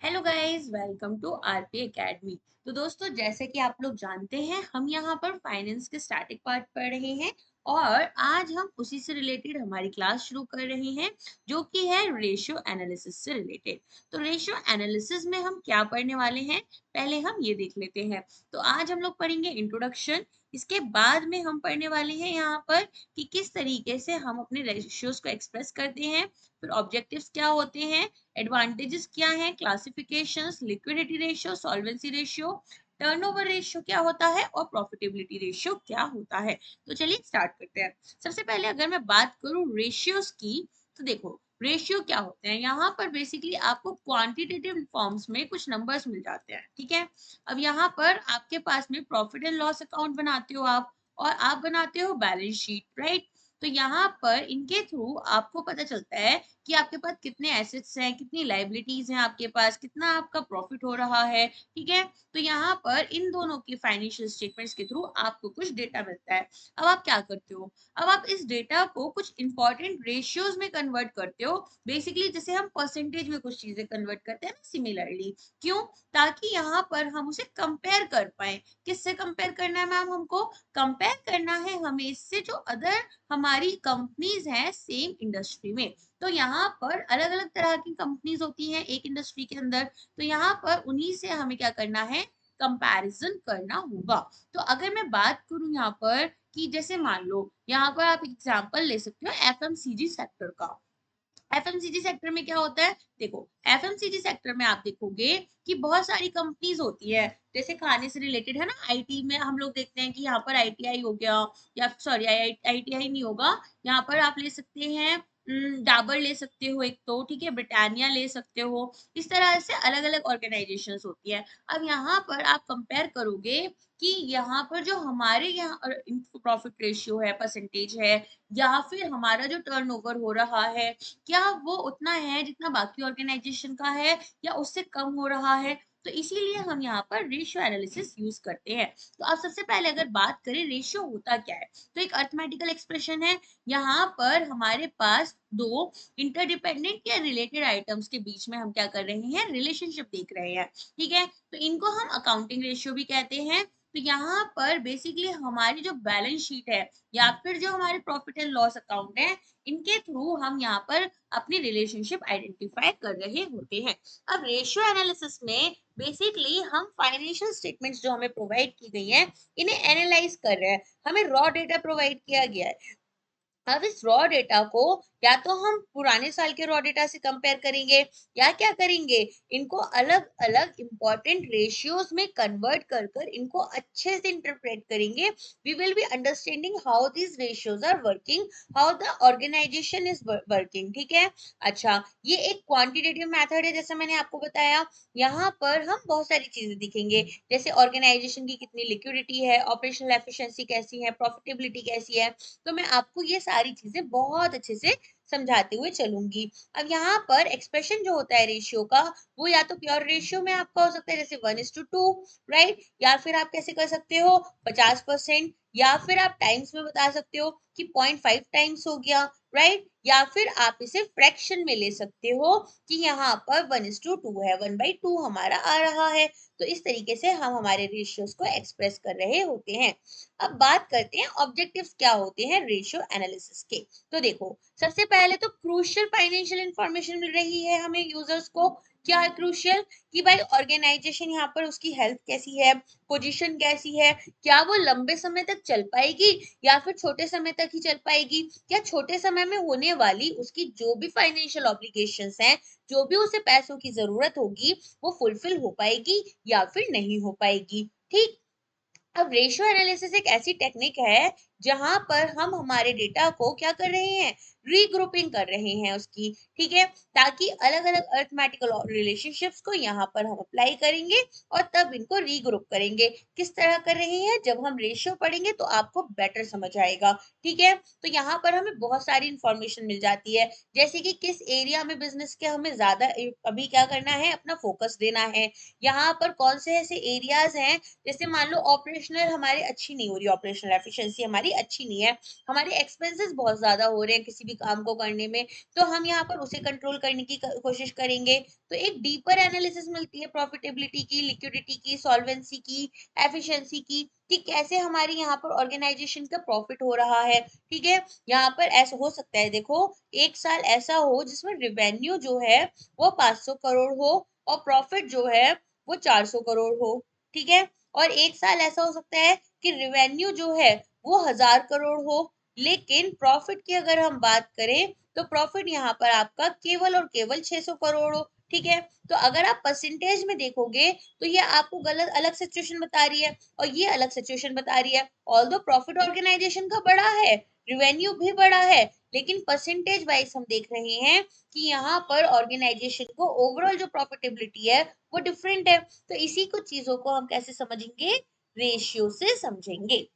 Hello guys, welcome to RP academy. तो दोस्तों, जैसे कि आप लोग जानते हैं, हम यहाँ पर फाइनेंस के स्टैटिक पार्ट पढ़ रहे हैं और आज हम उसी से रिलेटेड हमारी क्लास शुरू कर रहे हैं, जो कि है रेशियो एनालिसिस से रिलेटेड। तो रेशियो एनालिसिस में हम क्या पढ़ने वाले हैं, पहले हम ये देख लेते हैं। तो आज हम लोग पढ़ेंगे इंट्रोडक्शन। इसके बाद में हम पढ़ने वाले हैं यहाँ पर कि किस तरीके से हम अपने रेशियोज को एक्सप्रेस करते हैं, फिर ऑब्जेक्टिव्स क्या होते हैं, एडवांटेजेस क्या हैं, classifications, liquidity ratio, solvency ratio, turnover ratio क्या होता है और प्रॉफिटेबिलिटी रेशियो क्या होता है। तो चलिए स्टार्ट करते हैं। सबसे पहले अगर मैं बात करूं रेशियोज की, तो देखो रेशियो क्या होते हैं। यहाँ पर बेसिकली आपको क्वांटिटेटिव फॉर्म्स में कुछ नंबर्स मिल जाते हैं, ठीक है। अब यहाँ पर आपके पास में प्रॉफिट एंड लॉस अकाउंट बनाते हो आप, और आप बनाते हो बैलेंस शीट, राइट। तो यहाँ पर इनके थ्रू आपको पता चलता है कि आपके पास कितने एसेट्स हैं, कितनी लाइबिलिटीज हैं, आपके पास कितना आपका प्रॉफिट हो रहा है, ठीक है। तो यहाँ पर इन दोनों की फाइनेंशियल स्टेटमेंट्स के थ्रू आपको कुछ डेटा मिलता है। अब आप क्या करते हो, अब आप इस डेटा को कुछ इंपॉर्टेंट रेशियोज में कन्वर्ट करते हो। बेसिकली जैसे हम परसेंटेज में कुछ चीजें कन्वर्ट करते हैं, सिमिलरली। क्यों? ताकि यहाँ पर हम उसे कंपेयर कर पाए। किससे कंपेयर करना है मैम? हमको कंपेयर करना है हमें इससे जो अदर हमारी कंपनीज हैं सेम इंडस्ट्री में। तो यहाँ पर अलग अलग तरह की कंपनीज होती हैं एक इंडस्ट्री के अंदर। तो यहाँ पर उन्हीं से हमें क्या करना है, कंपैरिजन करना होगा। तो अगर मैं बात करूं यहाँ पर कि जैसे मान लो यहाँ पर आप एग्जांपल ले सकते हो एफएमसीजी सेक्टर का। एफएमसीजी सेक्टर में क्या होता है, देखो एफएमसीजी सेक्टर में आप देखोगे कि बहुत सारी कंपनीज होती है। जैसे खाने से रिलेटेड है ना, आईटी में हम लोग देखते हैं कि यहाँ पर आईटीआई हो गया, या सॉरी आईटीआई नहीं होगा, यहाँ पर आप ले सकते हैं डाबर ले सकते हो एक तो, ठीक है, ब्रिटानिया ले सकते हो। इस तरह से अलग अलग ऑर्गेनाइजेशंस होती है। अब यहाँ पर आप कंपेयर करोगे कि यहाँ पर जो हमारे यहाँ प्रॉफिट रेशियो है, परसेंटेज है, या फिर हमारा जो टर्नओवर हो रहा है, क्या वो उतना है जितना बाकी ऑर्गेनाइजेशन का है, या उससे कम हो रहा है। तो इसीलिए हम यहाँ पर रेशियो एनालिसिस यूज करते हैं। तो अब सबसे पहले अगर बात करें रेशियो होता क्या है, तो एक अर्थमेटिकल एक्सप्रेशन है। यहाँ पर हमारे पास दो इंटरडिपेंडेंट या रिलेटेड आइटम्स के बीच में हम क्या कर रहे हैं, रिलेशनशिप देख रहे हैं, ठीक है। तो इनको हम अकाउंटिंग रेशियो भी कहते हैं। तो यहाँ पर बेसिकली हमारी जो बैलेंस शीट है, या फिर जो हमारे प्रॉफिट एंड लॉस अकाउंट है, इनके थ्रू हम यहाँ पर अपनी रिलेशनशिप आइडेंटिफाई कर रहे होते हैं। अब रेशियो एनालिसिस में बेसिकली हम फाइनेंशियल स्टेटमेंट्स जो हमें प्रोवाइड की गई हैं, इन्हें एनालाइज कर रहे हैं। हमें रॉ डेटा प्रोवाइड किया गया है। अब इस रॉ डेटा को या तो हम पुराने साल के रॉ डेटा से कंपेयर करेंगे, या क्या करेंगे, इनको अलग अलग इंपॉर्टेंट रेशियोज में कन्वर्ट कर कर इनको अच्छे से इंटरप्रेट करेंगे। We will be understanding how this ratios are working, how the organisation is working, ठीक है। अच्छा, ये एक क्वांटिटेटिव मेथड है, जैसा मैंने आपको बताया। यहाँ पर हम बहुत सारी चीजें दिखेंगे, जैसे ऑर्गेनाइजेशन की कितनी लिक्विडिटी है, ऑपरेशनल एफिशिएंसी कैसी है, प्रॉफिटेबिलिटी कैसी है। तो मैं आपको ये सारी चीजें बहुत अच्छे से समझाते हुए चलूंगी। अब यहाँ पर एक्सप्रेशन जो होता है रेशियो का, वो या तो प्योर रेशियो में आपका हो सकता है, जैसे 1:2, राइट। या फिर आप कैसे कर सकते हो, 50%, या फिर आप टाइम्स में बता सकते हो कि 0.5 टाइम्स हो गया, राइट। या फिर आप इसे फ्रैक्शन में ले सकते हो कि यहाँ पर 1:2 है, 1/2 हमारा आ रहा है। तो इस तरीके से हम हमारे रेशियोज को एक्सप्रेस कर रहे होते हैं। अब बात करते हैं ऑब्जेक्टिव्स क्या होते हैं रेशियो एनालिसिस के। तो देखो, सबसे पहले तो क्रूशियल फाइनेंशियल इंफॉर्मेशन मिल रही है हमें यूजर्स को। क्या है क्रूशियल, कि भाई ऑर्गेनाइजेशन यहाँ पर उसकी हेल्थ कैसी है, पोजीशन कैसी है, क्या वो लंबे समय तक चल पाएगी या फिर छोटे समय तक ही चल पाएगी, क्या छोटे समय में होने वाली उसकी जो भी फाइनेंशियल ऑब्लिगेशंस हैं, जो भी उसे पैसों की जरूरत होगी, वो फुलफिल हो पाएगी या फिर नहीं हो पाएगी, ठीक। अब रेशियो एनालिसिस एक ऐसी टेक्निक है जहां पर हम हमारे डेटा को क्या कर रहे हैं, रीग्रुपिंग कर रहे हैं उसकी, ठीक है, ताकि अलग अलग अर्थमेटिकल रिलेशनशिप्स को यहाँ पर हम अप्लाई करेंगे और तब इनको रीग्रुप करेंगे। किस तरह कर रहे हैं, जब हम रेशियो पढ़ेंगे तो आपको बेटर समझ आएगा, ठीक है। तो यहाँ पर हमें बहुत सारी इंफॉर्मेशन मिल जाती है, जैसे कि किस एरिया में बिजनेस के हमें ज्यादा अभी क्या करना है, अपना फोकस देना है। यहाँ पर कौन से ऐसे एरियाज हैं, जैसे मान लो ऑपरेशनल हमारी अच्छी नहीं हो रही, ऑपरेशनल एफिशिएंसी हमारी अच्छी नहीं है, हमारे एक्सपेंसेस बहुत ज्यादा हो रहे हैं किसी भी काम को करने में, तो हम यहाँ पर उसे कंट्रोल करने की कोशिश करेंगे। तो एक डीपर एनालिसिस मिलती है प्रॉफिटेबिलिटी की, लिक्विडिटी की, सॉल्वेंसी की, एफिशिएंसी की, कि कैसे हमारी यहाँ पर ऑर्गेनाइजेशन का प्रॉफिट हो रहा है। ठीक है, यहाँ पर ऐसा हो सकता है, देखो एक साल ऐसा हो जिसमें रिवेन्यू जो है वो 500 करोड़ हो और प्रॉफिट जो है वो 400 करोड़ हो। ठीक है, और एक साल ऐसा हो सकता है कि रिवेन्यू जो है वो 1000 करोड़ हो, लेकिन प्रॉफिट की अगर हम बात करें तो प्रॉफिट यहाँ पर आपका केवल और केवल 600 करोड़ हो। ठीक है, तो अगर आप परसेंटेज में देखोगे तो ये आपको गलत अलग सिचुएशन बता रही है और ये अलग सिचुएशन बता रही है। ऑल्दो प्रॉफिट ऑर्गेनाइजेशन का बड़ा है, रिवेन्यू भी बड़ा है, लेकिन परसेंटेज वाइज हम देख रहे हैं कि यहाँ पर ऑर्गेनाइजेशन को ओवरऑल जो प्रॉफिटेबिलिटी है वो डिफरेंट है। तो इसी कुछ चीजों को हम कैसे समझेंगे, रेशियो से समझेंगे।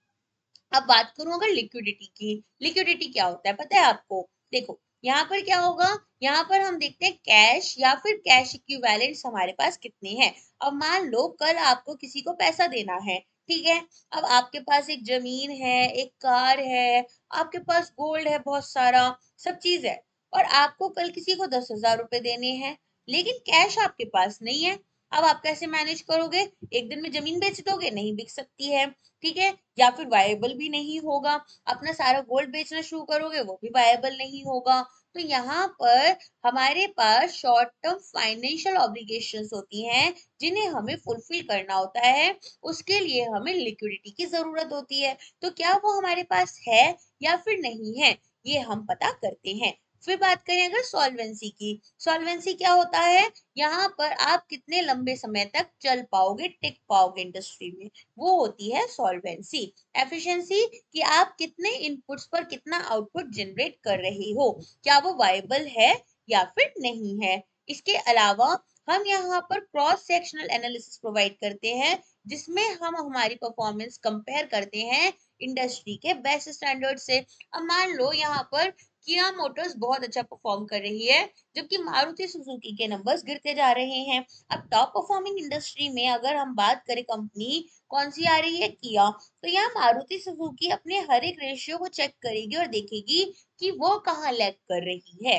अब बात करूं अगर लिक्विडिटी की, लिक्विडिटी क्या होता है पता है आपको? देखो यहाँ पर क्या होगा, यहाँ पर हम देखते हैं कैश या फिर कैश इक्विवेलेंट्स हमारे पास कितने हैं। अब मान लो कल आपको किसी को पैसा देना है, ठीक है, अब आपके पास एक जमीन है, एक कार है, आपके पास गोल्ड है बहुत सारा, सब चीज है, और आपको कल किसी को 10,000 रुपए देने हैं, लेकिन कैश आपके पास नहीं है। अब आप कैसे मैनेज करोगे? एक दिन में जमीन बेच दोगे? नहीं बिक सकती है। ठीक है, या फिर वायबल भी नहीं होगा। अपना सारा गोल्ड बेचना शुरू करोगे, वो भी वायबल नहीं होगा। तो यहाँ पर हमारे पास शॉर्ट टर्म फाइनेंशियल ऑब्लिगेशंस होती हैं जिन्हें हमें फुलफिल करना होता है, उसके लिए हमें लिक्विडिटी की जरूरत होती है। तो क्या वो हमारे पास है या फिर नहीं है, ये हम पता करते हैं। फिर बात करें अगर सॉल्वेंसी की, सॉल्वेंसी क्या होता है? यहाँ पर आप कितने लंबे समय तक चल पाओगे, टिक पाओगे इंडस्ट्री में, वो होती है सॉल्वेंसी। एफिशिएंसी, कि आप कितने इनपुट्स पर कितना आउटपुट जनरेट कर रहे हो, क्या वो वायबल है या फिर नहीं है। इसके अलावा हम यहाँ पर क्रॉस सेक्शनल एनालिसिस प्रोवाइड करते हैं, जिसमें हम हमारी परफॉर्मेंस कंपेयर करते हैं इंडस्ट्री के बेस्ट स्टैंडर्ड से। अब मान लो यहाँ पर किया मोटर्स बहुत अच्छा परफॉर्म कर रही है, जबकि मारुति सुजुकी के नंबर्स गिरते जा रहे हैं। अब टॉप परफॉर्मिंग इंडस्ट्री में अगर हम बात करें कंपनी कौन सी आ रही है, किया, तो यहाँ मारुति सुजुकी अपने हर एक रेशियो को चेक करेगी और देखेगी कि वो कहाँ लैग कर रही है।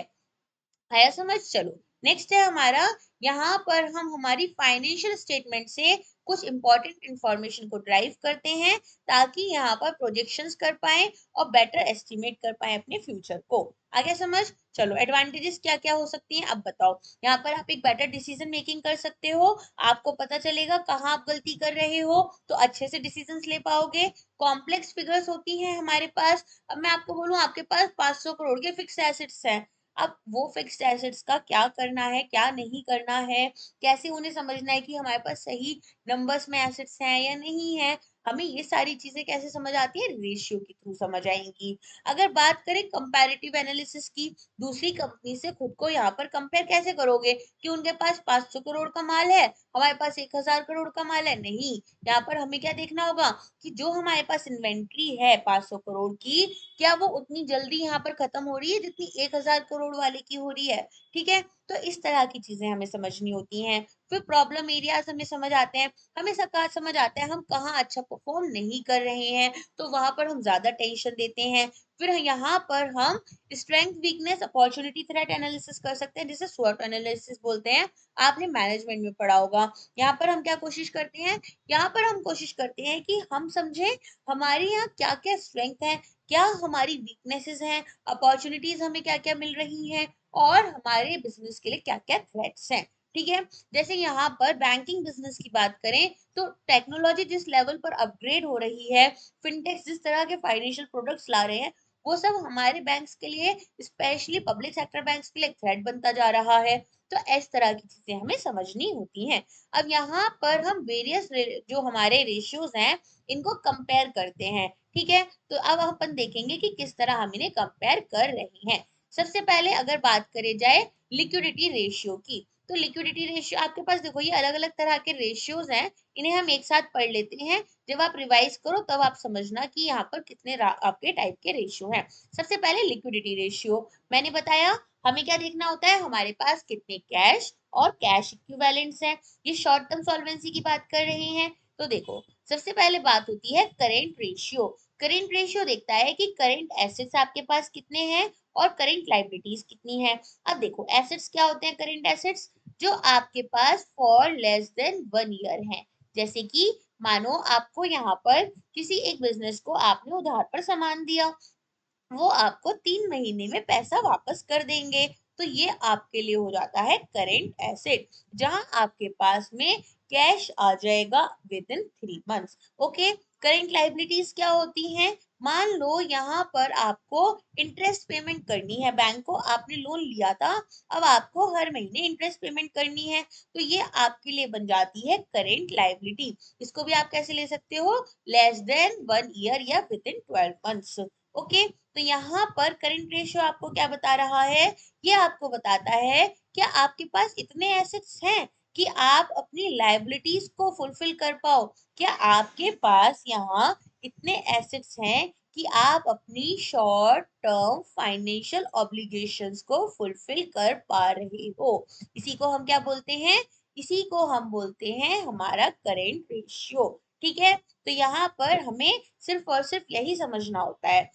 आया समझ? चलो नेक्स्ट है हमारा, यहाँ पर हम हमारी फाइनेंशियल स्टेटमेंट से कुछ इंपॉर्टेंट इंफॉर्मेशन को ड्राइव करते हैं, ताकि यहाँ पर प्रोजेक्शंस कर पाए और बेटर एस्टिमेट कर पाए अपने फ्यूचर को। आगे समझ? चलो एडवांटेजेस क्या क्या हो सकती हैं अब बताओ। यहाँ पर आप एक बेटर डिसीजन मेकिंग कर सकते हो, आपको पता चलेगा कहाँ आप गलती कर रहे हो, तो अच्छे से डिसीजंस ले पाओगे। कॉम्प्लेक्स फिगर्स होती हैं हमारे पास। अब मैं आपको बोलूं आपके पास 500 करोड़ के फिक्स एसेट्स हैं, अब वो फिक्स्ड एसेट्स का क्या करना है, क्या नहीं करना है, कैसे उन्हें समझना है कि हमारे पास सही नंबर्स में एसेट्स हैं या नहीं है, हमें ये सारी चीजें कैसे समझ आती है, रेशियो के थ्रू समझ आएंगी। अगर बात करें कंपैरेटिव एनालिसिस की, दूसरी कंपनी से खुद को यहाँ पर कंपेयर कैसे करोगे कि उनके पास 500 करोड़ का माल है, हमारे पास 1000 करोड़ का माल है? नहीं, यहाँ पर हमें क्या देखना होगा कि जो हमारे पास इन्वेंट्री है 500 करोड़ की, क्या वो उतनी जल्दी यहाँ पर खत्म हो रही है जितनी 1000 करोड़ वाले की हो रही है। ठीक है, तो इस तरह की चीजें हमें समझनी होती हैं। फिर प्रॉब्लम एरियाज हमें समझ आते हैं, हमें सब समझ आता है हम कहाँ अच्छा परफॉर्म नहीं कर रहे हैं, तो वहां पर हम ज्यादा टेंशन देते हैं। फिर यहाँ पर हम strength weakness opportunity threat analysis कर सकते हैं, जिसे स्वॉट एनालिसिस बोलते हैं, आपने मैनेजमेंट में पढ़ा होगा। यहाँ पर हम क्या कोशिश करते हैं, यहाँ पर हम कोशिश करते हैं कि हम समझे हमारे यहाँ क्या क्या स्ट्रेंथ है, क्या हमारी वीकनेसेस हैं, अपॉर्चुनिटीज हमें क्या क्या मिल रही हैं, और हमारे बिजनेस के लिए क्या क्या थ्रेट्स हैं। ठीक है, जैसे यहाँ पर बैंकिंग बिजनेस की बात करें तो टेक्नोलॉजी जिस लेवल पर अपग्रेड हो रही है, फिनटेक्स जिस तरह के फाइनेंशियल प्रोडक्ट्स ला रहे हैं, वो सब हमारे बैंक्स के लिए, स्पेशली पब्लिक सेक्टर बैंक्स के लिए थ्रेट बनता जा रहा है। तो इस तरह की चीजें हमें समझनी होती हैं। अब यहाँ पर हम वेरियस जो हमारे रेशियोज हैं इनको कंपेयर करते हैं। ठीक है, तो अब अपन देखेंगे कि किस तरह हम इन्हें कंपेयर कर रहे हैं। सबसे पहले अगर बात करें जाए लिक्विडिटी रेशियो की, तो लिक्विडिटी रेशियो आपके पास देखो ये अलग अलग तरह के रेशियोज हैं, इन्हें हम एक साथ पढ़ लेते हैं। जब आप रिवाइज करो तब आप समझना कि यहाँ पर कितने आपके टाइप के रेशियो हैं। सबसे पहले लिक्विडिटी रेशियो, मैंने बताया हमें क्या देखना होता है, हमारे पास कितने कैश और कैश इक्विवेलेंट्स हैं। ये शॉर्ट टर्म सॉल्वेंसी की बात कर रहे हैं। तो देखो सबसे पहले बात होती है करेंट रेशियो। करेंट रेशियो देखता है कि करंट एसेट्स आपके पास कितने हैं और करंट लाइबिलिटीज कितनी है। अब देखो एसेट्स क्या होते हैं, करंट एसेट्स जो आपके पास फॉर लेस देन 1 ईयर है। जैसे कि मानो आपको यहाँ पर किसी एक बिजनेस को आपने उधार पर सामान दिया, वो आपको 3 महीने में पैसा वापस कर देंगे, तो ये आपके लिए हो जाता है करेंट एसेट, जहां आपके पास में कैश आ जाएगा with in 3 months. Okay, current liabilities क्या होती हैं, मान लो यहाँ पर आपको इंटरेस्ट पेमेंट करनी है, बैंक को आपने लोन लिया था, अब आपको हर महीने इंटरेस्ट पेमेंट करनी है, तो ये आपके लिए बन जाती है करेंट लाइबिलिटी। इसको भी आप कैसे ले सकते हो, लेस देन 1 ईयर या विद इन 12 मंथ्स। ओके, तो यहाँ पर करंट रेशियो आपको क्या बता रहा है, ये आपको बताता है क्या आपके पास इतने एसेट्स हैं कि आप अपनी लायबिलिटीज को फुलफिल कर पाओ, क्या आपके पास यहाँ इतने एसेट्स हैं कि आप अपनी शॉर्ट टर्म फाइनेंशियल ऑब्लिगेशंस को फुलफिल कर पा रहे हो। इसी को हम क्या बोलते हैं, इसी को हम बोलते हैं हमारा करंट रेशियो। ठीक है, तो यहाँ पर हमें सिर्फ और सिर्फ यही समझना होता है।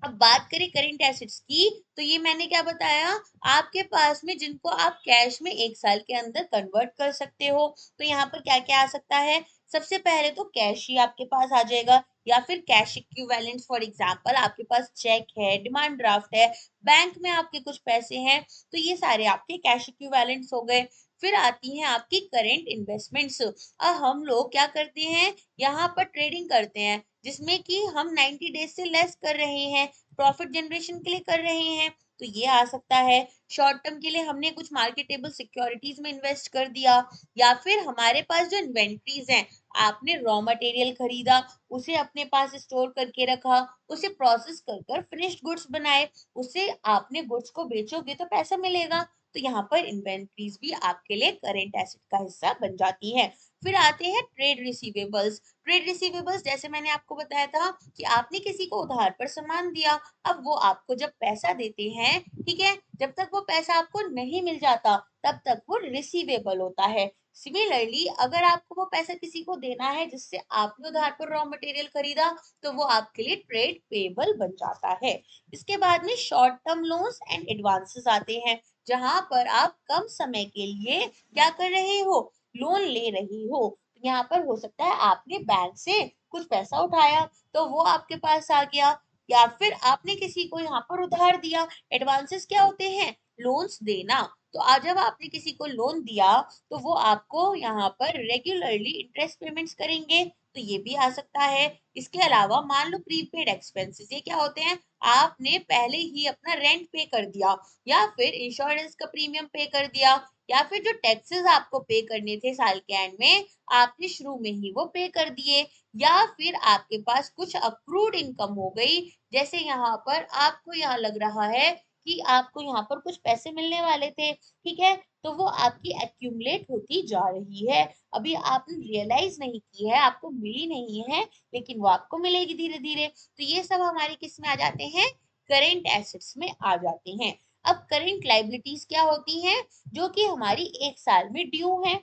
अब बात करें करंट एसेट्स की, तो ये मैंने क्या बताया, आपके पास में जिनको आप कैश में 1 साल के अंदर कन्वर्ट कर सकते हो, तो यहाँ पर क्या क्या आ सकता है, सबसे पहले तो कैश ही आपके पास आ जाएगा, या फिर कैश इक्विवेलेंट, फॉर एग्जांपल आपके पास चेक है, डिमांड ड्राफ्ट है, बैंक में आपके कुछ पैसे हैं, तो ये सारे आपके कैश इक्विवेलेंट्स हो गए। फिर आती हैं आपकी करंट इन्वेस्टमेंट्स। अब हम लोग क्या करते हैं, यहाँ पर ट्रेडिंग करते हैं, जिसमें कि हम 90 डेज से लेस कर रहे हैं, प्रॉफिट जनरेशन के लिए कर रहे हैं, तो ये आ सकता है। शॉर्ट टर्म के लिए हमने कुछ मार्केटेबल सिक्योरिटीज में इन्वेस्ट कर दिया, या फिर हमारे पास जो इन्वेंट्रीज हैं, आपने रॉ मटेरियल खरीदा, उसे अपने पास स्टोर करके रखा, उसे प्रोसेस कर कर फिनिश्ड गुड्स बनाए, उसे आपने गुड्स को बेचोगे तो पैसा मिलेगा, तो यहाँ पर इन्वेंट्रीज भी आपके लिए करेंट एसेट का हिस्सा बन जाती है। फिर आते हैं ट्रेड रिसीवेबल्स। ट्रेड रिसीवेबल्स जैसे मैंने आपको बताया था कि आपने किसी को उधार पर सामान दिया, अब वो आपको जब पैसा देते हैं, ठीक है, जब तक वो पैसा आपको नहीं मिल जाता तब तक वो रिसीवेबल होता है। सिमिलरली अगर आपको वो पैसा किसी को देना है जिससे आपने उधार पर रॉ मटेरियल खरीदा, तो वो आपके लिए ट्रेड पेबल बन जाता है। इसके बाद में short term loans and advances आते हैं, जहां पर आप कम समय के लिए क्या कर रहे हो, लोन ले रही हो। यहाँ पर हो सकता है आपने बैंक से कुछ पैसा उठाया तो वो आपके पास आ गया, या फिर आपने किसी को यहाँ पर उधार दिया। एडवांसेस क्या होते हैं, लोन्स देना। तो आज जब आपने किसी को लोन दिया तो वो आपको यहाँ पर रेगुलरली इंटरेस्ट पेमेंट्स करेंगे, तो ये भी आ सकता है। इसके अलावा मान लो प्रीपेड एक्सपेंसेस, ये क्या होते हैं, आपने पहले ही अपना रेंट पे कर दिया, या फिर इंश्योरेंस का प्रीमियम पे कर दिया, या फिर जो टैक्सेस आपको पे करने थे साल के एंड में, आपने शुरू में ही वो पे कर दिए, या फिर आपके पास कुछ अक्रूड इनकम हो गई, जैसे यहाँ पर आपको यहाँ लग रहा है कि आपको यहाँ पर कुछ पैसे मिलने वाले थे, ठीक है, तो वो आपकी एक्यूमुलेट होती जा रही है, अभी आपने रियलाइज नहीं की है, आपको मिली नहीं है, लेकिन वो आपको मिलेगी धीरे धीरे। तो ये सब हमारे किस में आ जाते हैं, करेंट एसेट्स में आ जाते हैं। अब करेंट लाइबिलिटीज क्या होती हैं, जो कि हमारी 1 साल में ड्यू है,